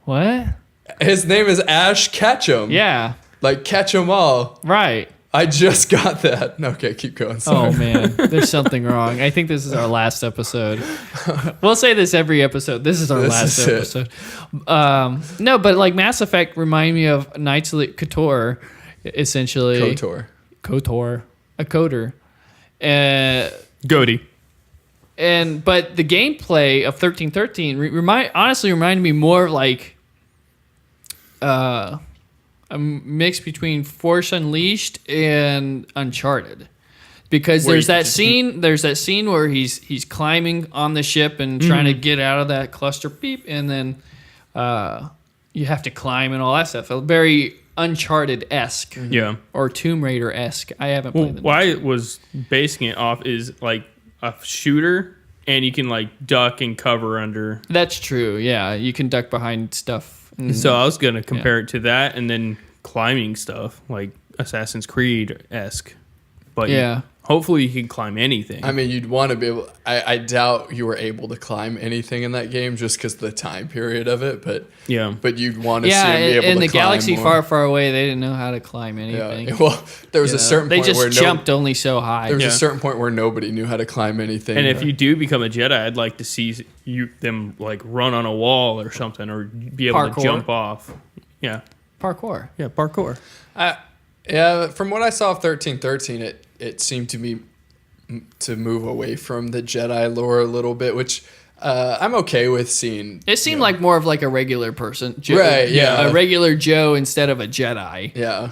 What? His name is Ash Ketchum. Yeah. Like catch 'em all. Right. I just got that. Okay, keep going. Sorry. Oh man, there's something wrong. I think this is our last episode. We'll say this every episode. This is our last episode. No, but like Mass Effect remind me of Knights of the KOTOR, essentially. KOTOR. A coder. Goaty. But the gameplay of 1313 honestly reminded me more of like a mix between Force Unleashed and Uncharted, because there's that scene where he's climbing on the ship and trying to get out of that cluster beep, and then you have to climb and all that stuff. Very Uncharted-esque, yeah, or Tomb Raider-esque. I haven't played them. Why I was basing it off is like a shooter, and you can like duck and cover under. That's true. Yeah, you can duck behind stuff. So I was gonna compare it to that, and then climbing stuff like Assassin's Creed-esque. But hopefully you can climb anything. I mean, you'd want to be able. I doubt you were able to climb anything in that game just because of the time period of it. But but you'd want to see him be able to climb in the galaxy far, far away, they didn't know how to climb anything. Yeah. Well, there was a certain point where they just jumped only so high. There was a certain point where nobody knew how to climb anything. And if you do become a Jedi, I'd like to see them like run on a wall or something, or be able to jump off. Yeah, parkour. Yeah, parkour. Yeah, from what I saw of 1313, it seemed to me to move away from the Jedi lore a little bit, which I'm okay with seeing. It seemed like more of like a regular person. Right, yeah. A regular Joe instead of a Jedi. Yeah.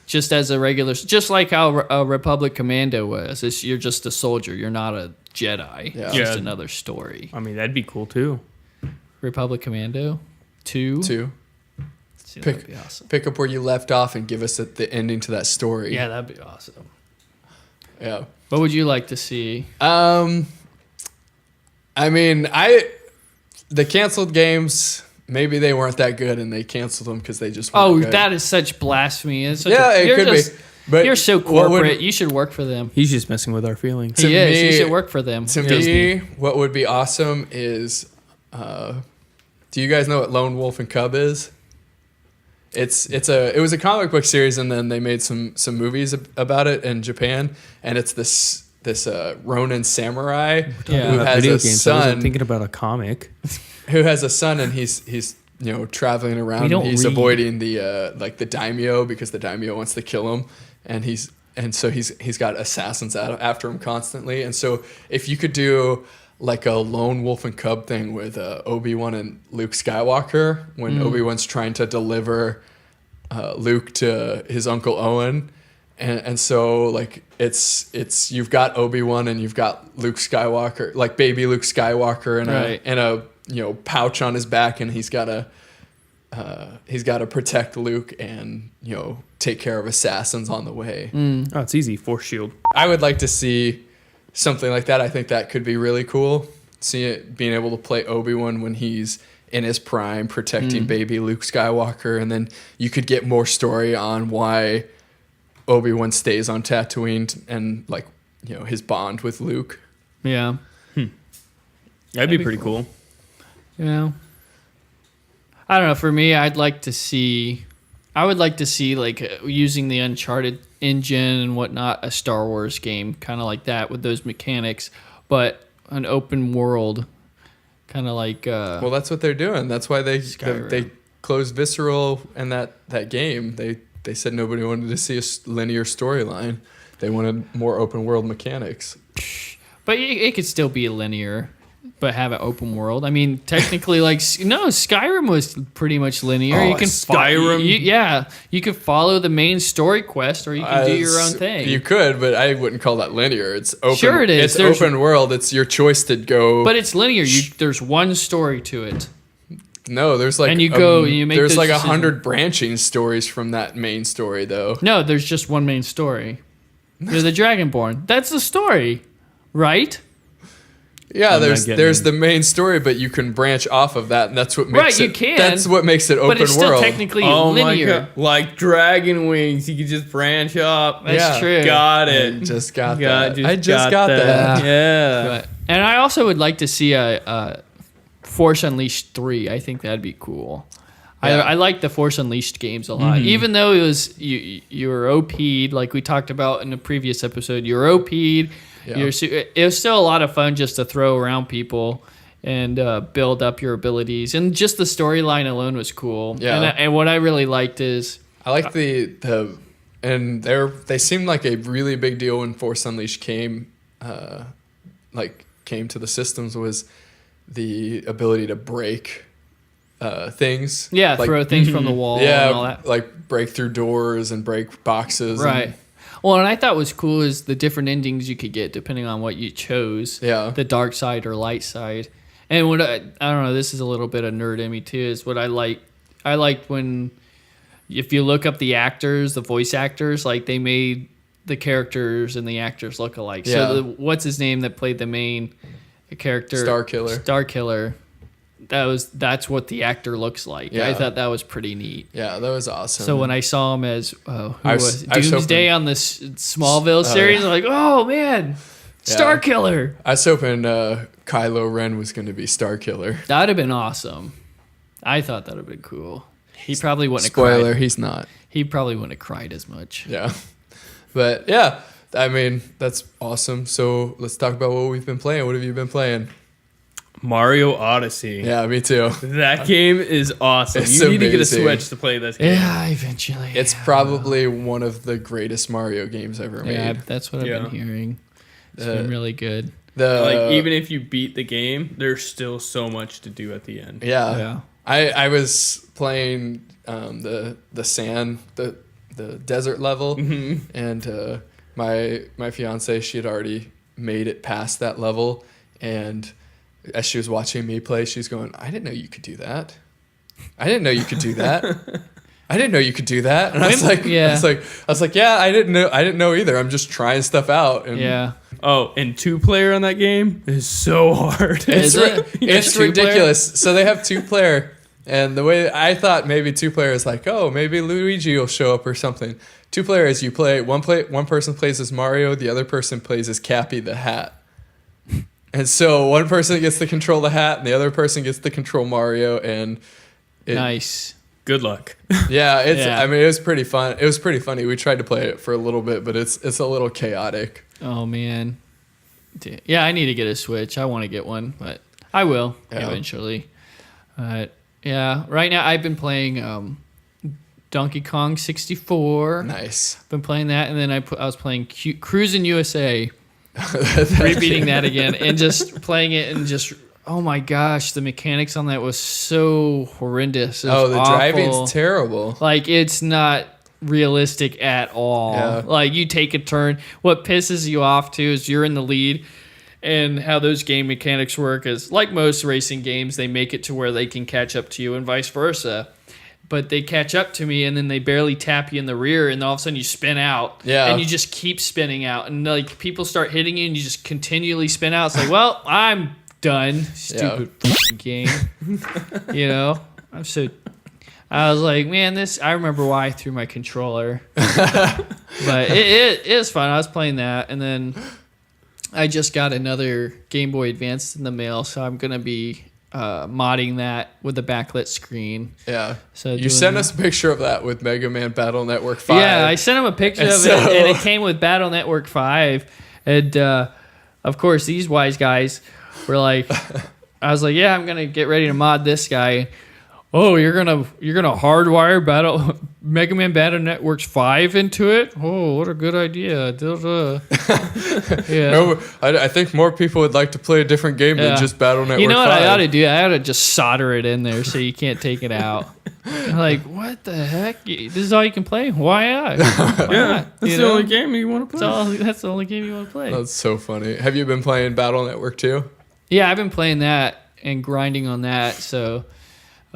Just as a regular, just like how a Republic Commando was. You're just a soldier. You're not a Jedi. Yeah. It's just another story. I mean, that'd be cool too. Republic Commando 2. That'd be awesome. Pick up where you left off and give us the ending to that story. Yeah, that'd be awesome. Yeah. What would you like to see? I mean, the canceled games, maybe they weren't that good and they canceled them because they just weren't good. That is such blasphemy. It could be. But you're so corporate. You should work for them. He's just messing with our feelings. He is. You should work for them. To me, what would be awesome is, do you guys know what Lone Wolf and Cub is? It was a comic book series, and then they made some movies about it in Japan, and it's this Ronin samurai who has a son. I was thinking about a comic. Who has a son, and he's traveling around. And he's avoiding the the daimyo because the daimyo wants to kill him, and so he's got assassins after him constantly. And so if you could do like a lone wolf and cub thing with Obi-Wan and Luke Skywalker, when Obi-Wan's trying to deliver Luke to his uncle Owen, and so like it's you've got Obi-Wan and you've got Luke Skywalker, like baby Luke Skywalker, and a pouch on his back, and he's got to protect Luke and take care of assassins on the way. Oh, it's easy. Force shield. I would like to see something like that. I think that could be really cool. See it being able to play Obi-Wan when he's in his prime, protecting baby Luke Skywalker, and then you could get more story on why Obi-Wan stays on Tatooine and his bond with Luke. Yeah. That'd be pretty cool. Yeah. I don't know. For me, I would like to see like using the Uncharted engine and whatnot, a Star Wars game, kind of like that with those mechanics, but an open world, kind of like. Well, that's what they're doing. That's why they closed Visceral and that game. They said nobody wanted to see a linear storyline. They wanted more open world mechanics. But it could still be a linear, but have an open world. I mean, technically, Skyrim was pretty much linear. You can Skyrim. You could follow the main story quest, or you can do your own thing. You could, but I wouldn't call that linear. It's open. Sure, it is. It's open world. It's your choice to go. But it's linear. There's one story to it. No, there's like and you make there's like 100 branching stories from that main story, though. No, there's just one main story. You're the Dragonborn. That's the story, right? Yeah, there's the main story, but you can branch off of that, and that's what makes you can. That's what makes it open world. But it's still technically linear. My God. Like Dragon Wings, you can just branch up. That's true. Got it. I just got that. Yeah. And I also would like to see a Force Unleashed 3. I think that'd be cool. Yeah. I like the Force Unleashed games a lot. Mm-hmm. Even though it was you were OP'd, like we talked about in the previous episode, you were OP'd. Yeah. It was still a lot of fun just to throw around people and build up your abilities. And just the storyline alone was cool. Yeah. And what I really liked is... I like and they seemed like a really big deal when Force Unleashed came to the systems, was the ability to break things. Yeah, throw things from the wall and all that. Like break through doors and break boxes. Right. Well, and I thought was cool is the different endings you could get depending on what you chose. Yeah. The dark side or light side. And what I don't know, this is a little bit of nerd in me too, is what I liked when, if you look up the actors, the voice actors, like they made the characters and the actors look alike. Yeah. So what's his name that played the main character? Starkiller. That's what the actor looks like. Yeah. I thought that was pretty neat. Yeah, that was awesome. So when I saw him as Doomsday on this Smallville series, I'm like, oh man, Starkiller. I was hoping Kylo Ren was going to be Starkiller. That'd have been awesome. I thought that'd have been cool. He probably wouldn't have cried. Spoiler, he's not. He probably wouldn't have cried as much. Yeah. But yeah, I mean, that's awesome. So let's talk about what we've been playing. What have you been playing? Mario Odyssey. Yeah, me too. That game is awesome. You need to get a Switch to play this game. Yeah, eventually. It's probably one of the greatest Mario games ever made. Yeah, that's what I've been hearing. It's been really good. Even if you beat the game, there's still so much to do at the end. Yeah. I was playing the desert level, and my fiance, she had already made it past that level, and as she was watching me play, she's going, I didn't know you could do that. I didn't know you could do that. I didn't know you could do that. And I was like, yeah, I didn't know either. I'm just trying stuff out. And yeah. Oh, and 2-player on that game is so hard. It's ridiculous. So they have 2-player, and the way I thought maybe 2-player is like, oh, maybe Luigi will show up or something. 2-player is you play one person plays as Mario, the other person plays as Cappy the Hat. And so one person gets to control the hat, and the other person gets to control Mario. And nice. Good luck. Yeah, I mean, it was pretty fun. It was pretty funny. We tried to play it for a little bit, but it's a little chaotic. Oh man. Yeah, I need to get a Switch. I want to get one, but I will eventually. Yeah, right now I've been playing Donkey Kong 64. Nice. Been playing that, and then I was playing Cruisin' USA. Repeating that again and just playing it and just, oh my gosh, the mechanics on that was so horrendous. The awful. Driving's terrible. Like, it's not realistic at all. Yeah. Like, you take a turn. What pisses you off too is you're in the lead, and how those game mechanics work is, like most racing games, they make it to where they can catch up to you and vice versa. But they catch up to me, and then they barely tap you in the rear, and all of a sudden you spin out. Yeah. And you just keep spinning out. And like people start hitting you, and you just continually spin out. It's like, well, I'm done. Stupid game. You know? I was like, man, I remember why I threw my controller. But it is fun. I was playing that, and then I just got another Game Boy Advance in the mail, so I'm going to be modding that with the backlit screen. Yeah. So you sent us a picture of that with Mega Man Battle Network 5. Yeah, I sent him a picture of it, and it came with Battle Network 5. And, of course, these wise guys were like, I was like, yeah, I'm going to get ready to mod this guy. Oh, you're gonna hardwire Mega Man Battle Networks 5 into it? Oh, what a good idea! Yeah. No, I think more people would like to play a different game than just Battle Network 5. You know what I ought to do? I ought to just solder it in there so you can't take it out. Like, what the heck? This is all you can play? Why not? That's the only game you want to play. That's the only game you want to play. That's so funny. Have you been playing Battle Network 2? Yeah, I've been playing that and grinding on that, so...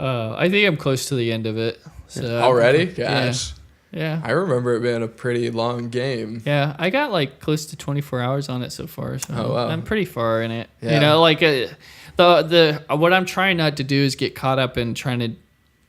I think I'm close to the end of it. So already? Gosh. Yeah. I remember it being a pretty long game. Yeah, I got like close to 24 hours on it so far. So wow. I'm pretty far in it. Yeah. You know, like the what I'm trying not to do is get caught up in trying to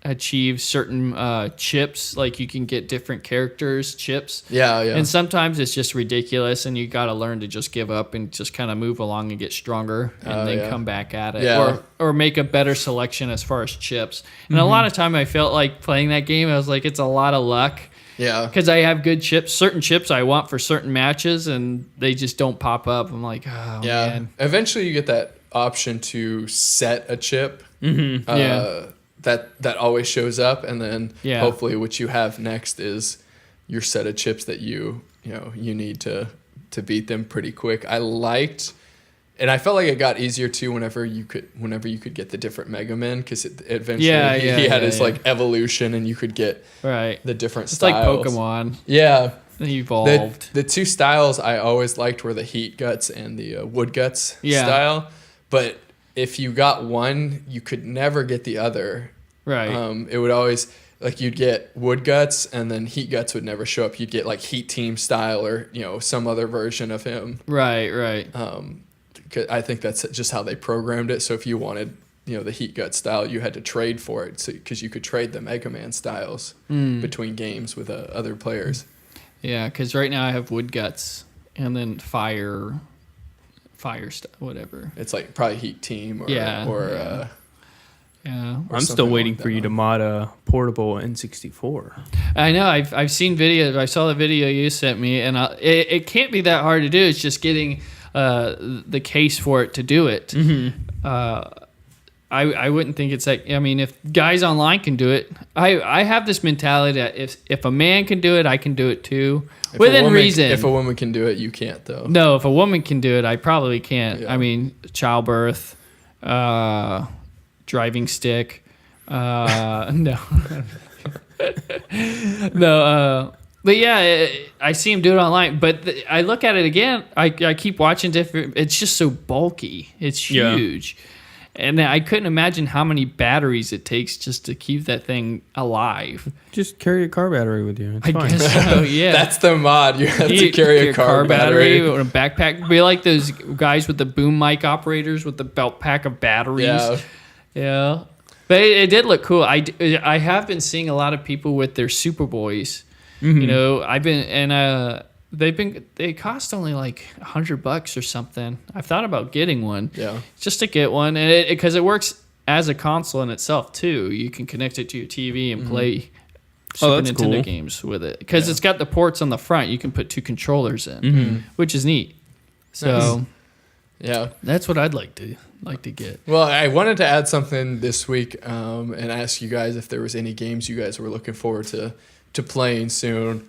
achieve certain chips. Like you can get different characters chips. Yeah. And sometimes it's just ridiculous, and you got to learn to just give up and just kind of move along and get stronger, and then come back at it, or make a better selection as far as chips. And a lot of time I felt like playing that game, I was like, it's a lot of luck. Yeah. Because I have good chips, certain chips I want for certain matches, and they just don't pop up. I'm like, oh man. Eventually, you get that option to set a chip. Mm-hmm. That always shows up, and then hopefully what you have next is your set of chips that you need to beat them pretty quick. I liked, and I felt like it got easier too whenever you could get the different Mega Men, because eventually he had his like evolution, and you could get the different styles. It's like Pokemon. Yeah. They evolved. The two styles I always liked were the Heat Guts and the Wood Guts style, but if you got one, you could never get the other. Right. It would always, like, you'd get Wood Guts, and then Heat Guts would never show up. You'd get like Heat Team style, or some other version of him. Right. I think that's just how they programmed it. So if you wanted the Heat Gut style, you had to trade for it, because you could trade the Mega Man styles between games with other players. Yeah, because right now I have Wood Guts and then fire stuff, whatever. It's like probably Heat Team I'm still waiting for you to mod a portable N64. I know. I've seen videos. I saw the video you sent me, and it can't be that hard to do. It's just getting the case for it to do it. Mm-hmm. I wouldn't think it's like, I mean, if guys online can do it, I have this mentality that if a man can do it, I can do it too. Within reason. If a woman can do it, you can't, though. No, if a woman can do it, I probably can't. Yeah. I mean, childbirth, driving stick, no. No, but yeah, I see him do it online. But I look at it again, I keep watching different, it's just so bulky. It's huge. Yeah. And I couldn't imagine how many batteries it takes just to keep that thing alive. Just carry a car battery with you. It's fine. Guess so, yeah. That's the mod. You have to carry a car battery. Or a backpack. Be like those guys with the boom mic operators with the belt pack of batteries. Yeah. But it did look cool. I have been seeing a lot of people with their Superboys. Mm-hmm. I've been, and they cost only like $100 or something. I've thought about getting one, just to get one, and because it works as a console in itself too. You can connect it to your TV and play Super Nintendo games with it, because it's got the ports on the front. You can put two controllers in, which is neat. So, that's what I'd like to get. Well, I wanted to add something this week and ask you guys if there was any games you guys were looking forward to playing soon.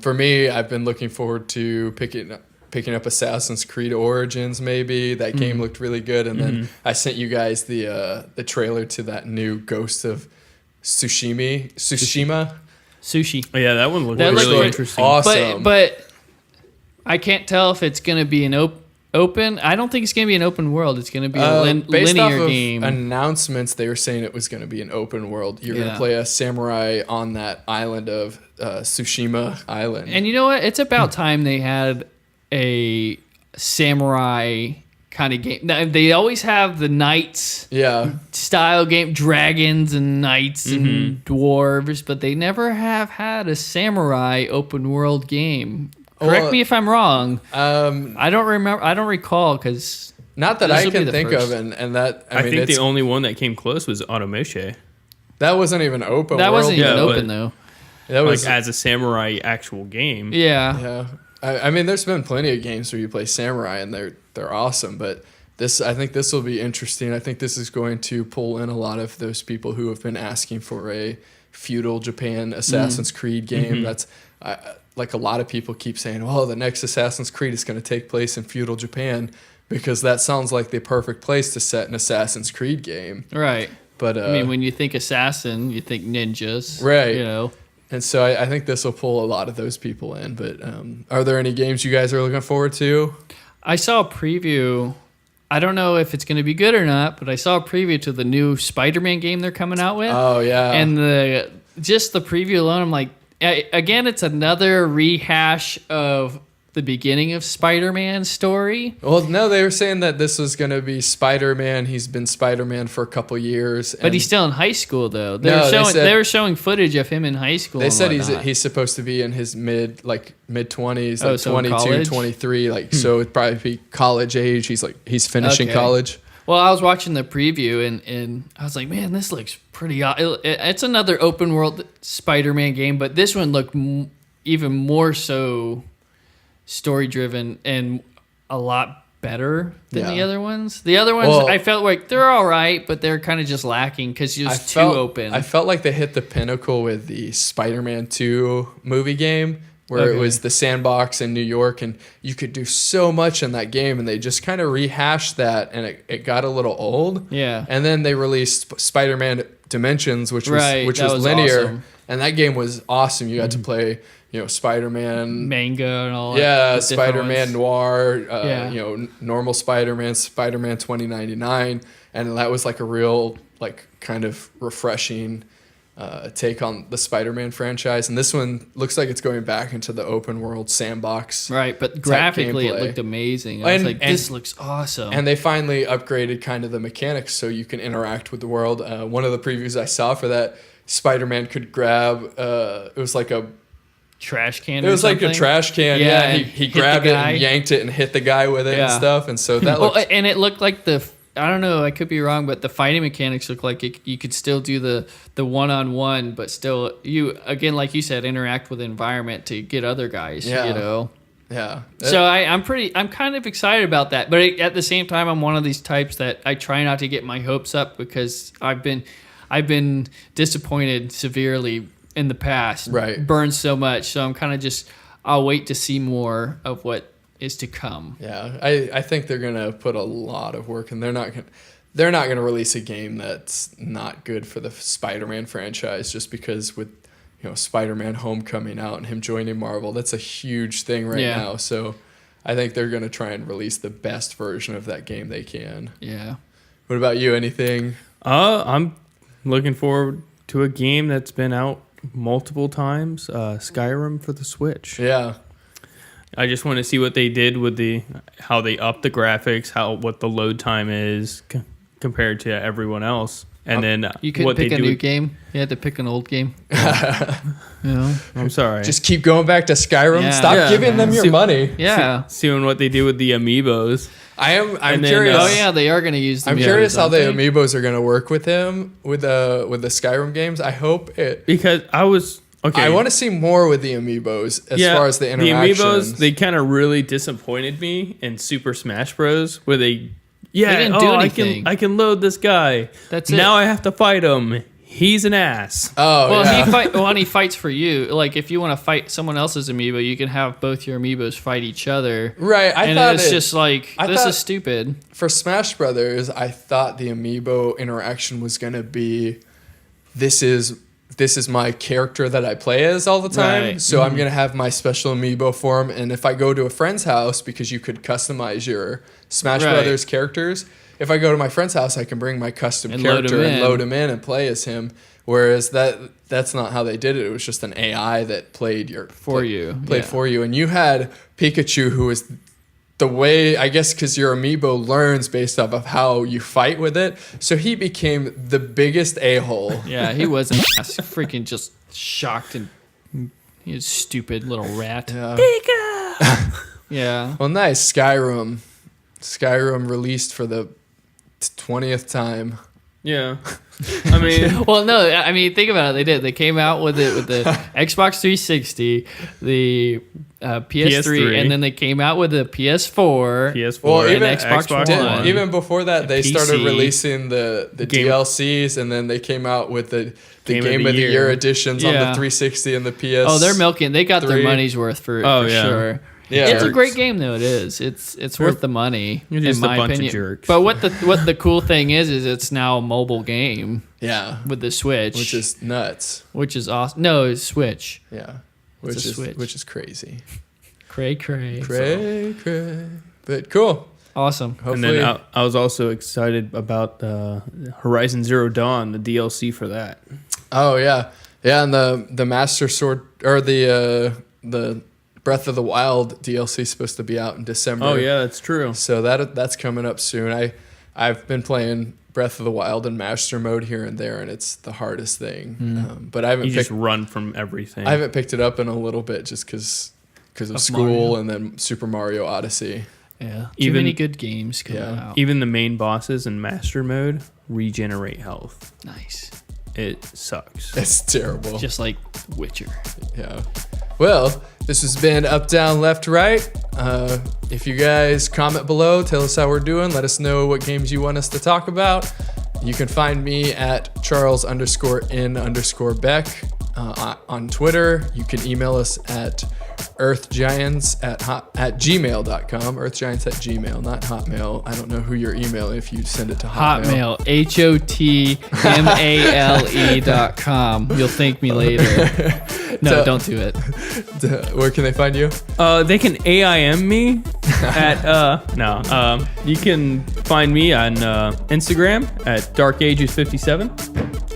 For me, I've been looking forward to picking up Assassin's Creed Origins. Maybe that game looked really good, and then I sent you guys the trailer to that new Ghost of Tsushima. Sushi. Oh, yeah, that one looked really interesting. Awesome. But I can't tell if it's going to be an open. I don't think it's going to be an open world. It's going to be a linear game. Based off of announcements, they were saying it was going to be an open world. You're going to play a samurai on that island of Tsushima Island. And you know what? It's about time they had a samurai kind of game. Now, they always have the knights style game, dragons and knights and dwarves, but they never have had a samurai open world game. Correct me if I'm wrong. I don't remember. I don't recall, because Not that I can think of, and that I think the only one that came close was Automoche. That wasn't even open. That wasn't even open though. That was as a samurai actual game. Yeah. Yeah. I mean, there's been plenty of games where you play samurai and they're awesome, but I think this will be interesting. I think this is going to pull in a lot of those people who have been asking for a feudal Japan Assassin's Creed game. That's like a lot of people keep saying, "Oh, the next Assassin's Creed is going to take place in feudal Japan," because that sounds like the perfect place to set an Assassin's Creed game. Right. But I mean, when you think assassin, you think ninjas, right? You know. And so I think this will pull a lot of those people in. But are there any games you guys are looking forward to? I saw a preview. I don't know if it's going to be good or not, but I saw a preview to the new Spider-Man game they're coming out with. Oh, yeah. And just the preview alone, I'm like, again, it's another rehash of the beginning of Spider-Man's story. Well, no, they were saying that this was going to be Spider-Man. He's been Spider-Man for a couple years. But he's still in high school, though. They were showing footage of him in high school. They said he's supposed to be in his mid-20s, like so 22, 23. So it'd probably be college age. He's finishing college. Well, I was watching the preview, and I was like, man, this looks pretty... It's another open-world Spider-Man game, but this one looked even more so... story-driven and a lot better than the other ones. The other ones, I felt like they're all right, but they're kind of just lacking because it's just too open. I felt like they hit the pinnacle with the Spider-Man 2 movie game, where it was the sandbox in New York, and you could do so much in that game, and they just kind of rehashed that, and it got a little old. Yeah. And then they released Spider-Man Dimensions, which was linear, awesome. And that game was awesome. You got to play... Spider-Man manga and all that. Spider-Man Noir, normal Spider-Man 2099, and that was like a real kind of refreshing take on the Spider-Man franchise. And this one looks like it's going back into the open world sandbox. Right, but graphically it looked amazing. I was like, this looks awesome. And they finally upgraded kind of the mechanics so you can interact with the world. One of the previews I saw for that, Spider-Man could grab, it was like a trash can. It was like a trash can. Yeah, he grabbed it and yanked it and hit the guy with it and stuff. And so that looked... and it looked like I don't know, I could be wrong, but the fighting mechanics look like you could still do the one-on-one, but still, again, like you said, interact with the environment to get other guys, you know? Yeah. So I'm kind of excited about that. But at the same time, I'm one of these types that I try not to get my hopes up because I've been disappointed severely in the past, right? Burned so much, so I'm kind of I'll wait to see more of what is to come. Yeah, I think they're gonna put a lot of work, and they're not gonna release a game that's not good for the Spider-Man franchise just because with Spider-Man Homecoming out and him joining Marvel, that's a huge thing now. So I think they're gonna try and release the best version of that game they can. Yeah. What about you? Anything? I'm looking forward to a game that's been out multiple times, Skyrim for the Switch. Yeah, I just want to see what they did with how they upped the graphics, what the load time is compared to everyone else, and then you couldn't pick a new game. You had to pick an old game. I'm sorry. Just keep going back to Skyrim. Yeah. Stop giving them your money. Yeah, seeing what they do with the amiibos. I'm curious. Oh yeah, they are going to use the I'm curious how the amiibos are going to work with him with the Skyrim games. I hope it, because I want to see more with the amiibos as far as the interactions. The amiibos, they kind of really disappointed me in Super Smash Bros. Where they didn't do anything. I can load this guy. That's it. Now I have to fight him. He's an ass. Oh, well, he fights for you. Like, if you want to fight someone else's amiibo, you can have both your amiibos fight each other. Right. It's just like, this is stupid. For Smash Brothers, I thought the amiibo interaction was going to be, this is my character that I play as all the time. Right. So I'm going to have my special amiibo for him. And if I go to a friend's house, because you could customize your Smash Brothers characters, if I go to my friend's house, I can bring my custom character and load him in and play as him. Whereas that's not how they did it. It was just an AI that played for you. And you had Pikachu, who was the way, I guess, because your amiibo learns based off of how you fight with it. So he became the biggest a-hole. Yeah, he was an ass. Freaking just shocked and he was stupid little rat. Yeah. Pika! Yeah. Well, nice. Skyrim. Skyrim released for the 20th time. Yeah. I mean, well, no, I mean, think about it. They did. They came out with it with the Xbox 360, the PS3, and then they came out with the PS4, well, and Xbox One. Even before that, they PC. started releasing the DLCs, and then they came out with the Game of the Year editions on the 360 and the PS. Oh, they're milking. They got their money's worth for sure. Yeah, it's a great game though. It is. It's worth the money. You're just in my a bunch opinion. of jerks. But what the cool thing is it's now a mobile game. Yeah, with the Switch, which is nuts. Which is awesome. No, it's Switch. Yeah, which is crazy. Cray. But cool. Awesome. Hopefully. And then I was also excited about Horizon Zero Dawn, the DLC for that. Oh yeah, and the Master Sword or the Breath of the Wild DLC is supposed to be out in December. Oh yeah, that's true. So that's coming up soon. I've been playing Breath of the Wild in Master Mode here and there, and it's the hardest thing. But I haven't. Just run from everything. I haven't picked it up in a little bit just because of school Mario. And then Super Mario Odyssey. Yeah, too many good games coming out. Even the main bosses in Master Mode regenerate health. Nice. It sucks. It's terrible. Just like Witcher. Yeah. Well, this has been Up, Down, Left, Right. If you guys comment below, tell us how we're doing. Let us know what games you want us to talk about. You can find me at Charles_N_Beck on Twitter. You can email us at earthgiants at gmail.com. Earthgiants@gmail, not Hotmail. I don't know who you're emailing if you send it to Hotmail. HOTMALE.com. You'll thank me later. No, don't do it. Where can they find you? They can AIM me at you can find me on Instagram at DarkAges57,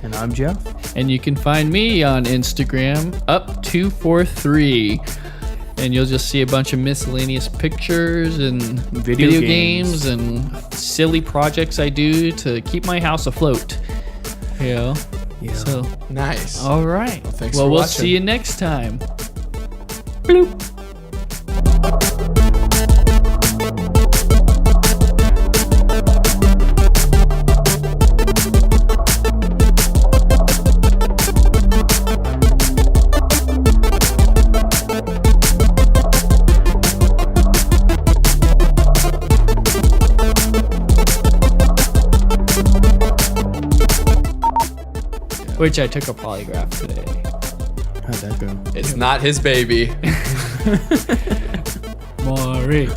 and I'm Jeff. And you can find me on Instagram up243, and you'll just see a bunch of miscellaneous pictures and video games and silly projects I do to keep my house afloat. Yeah. So nice. All right. Well, thanks for watching. We'll see you next time. Bloop. Which I took a polygraph today. How'd that go? It's not his baby. Maury.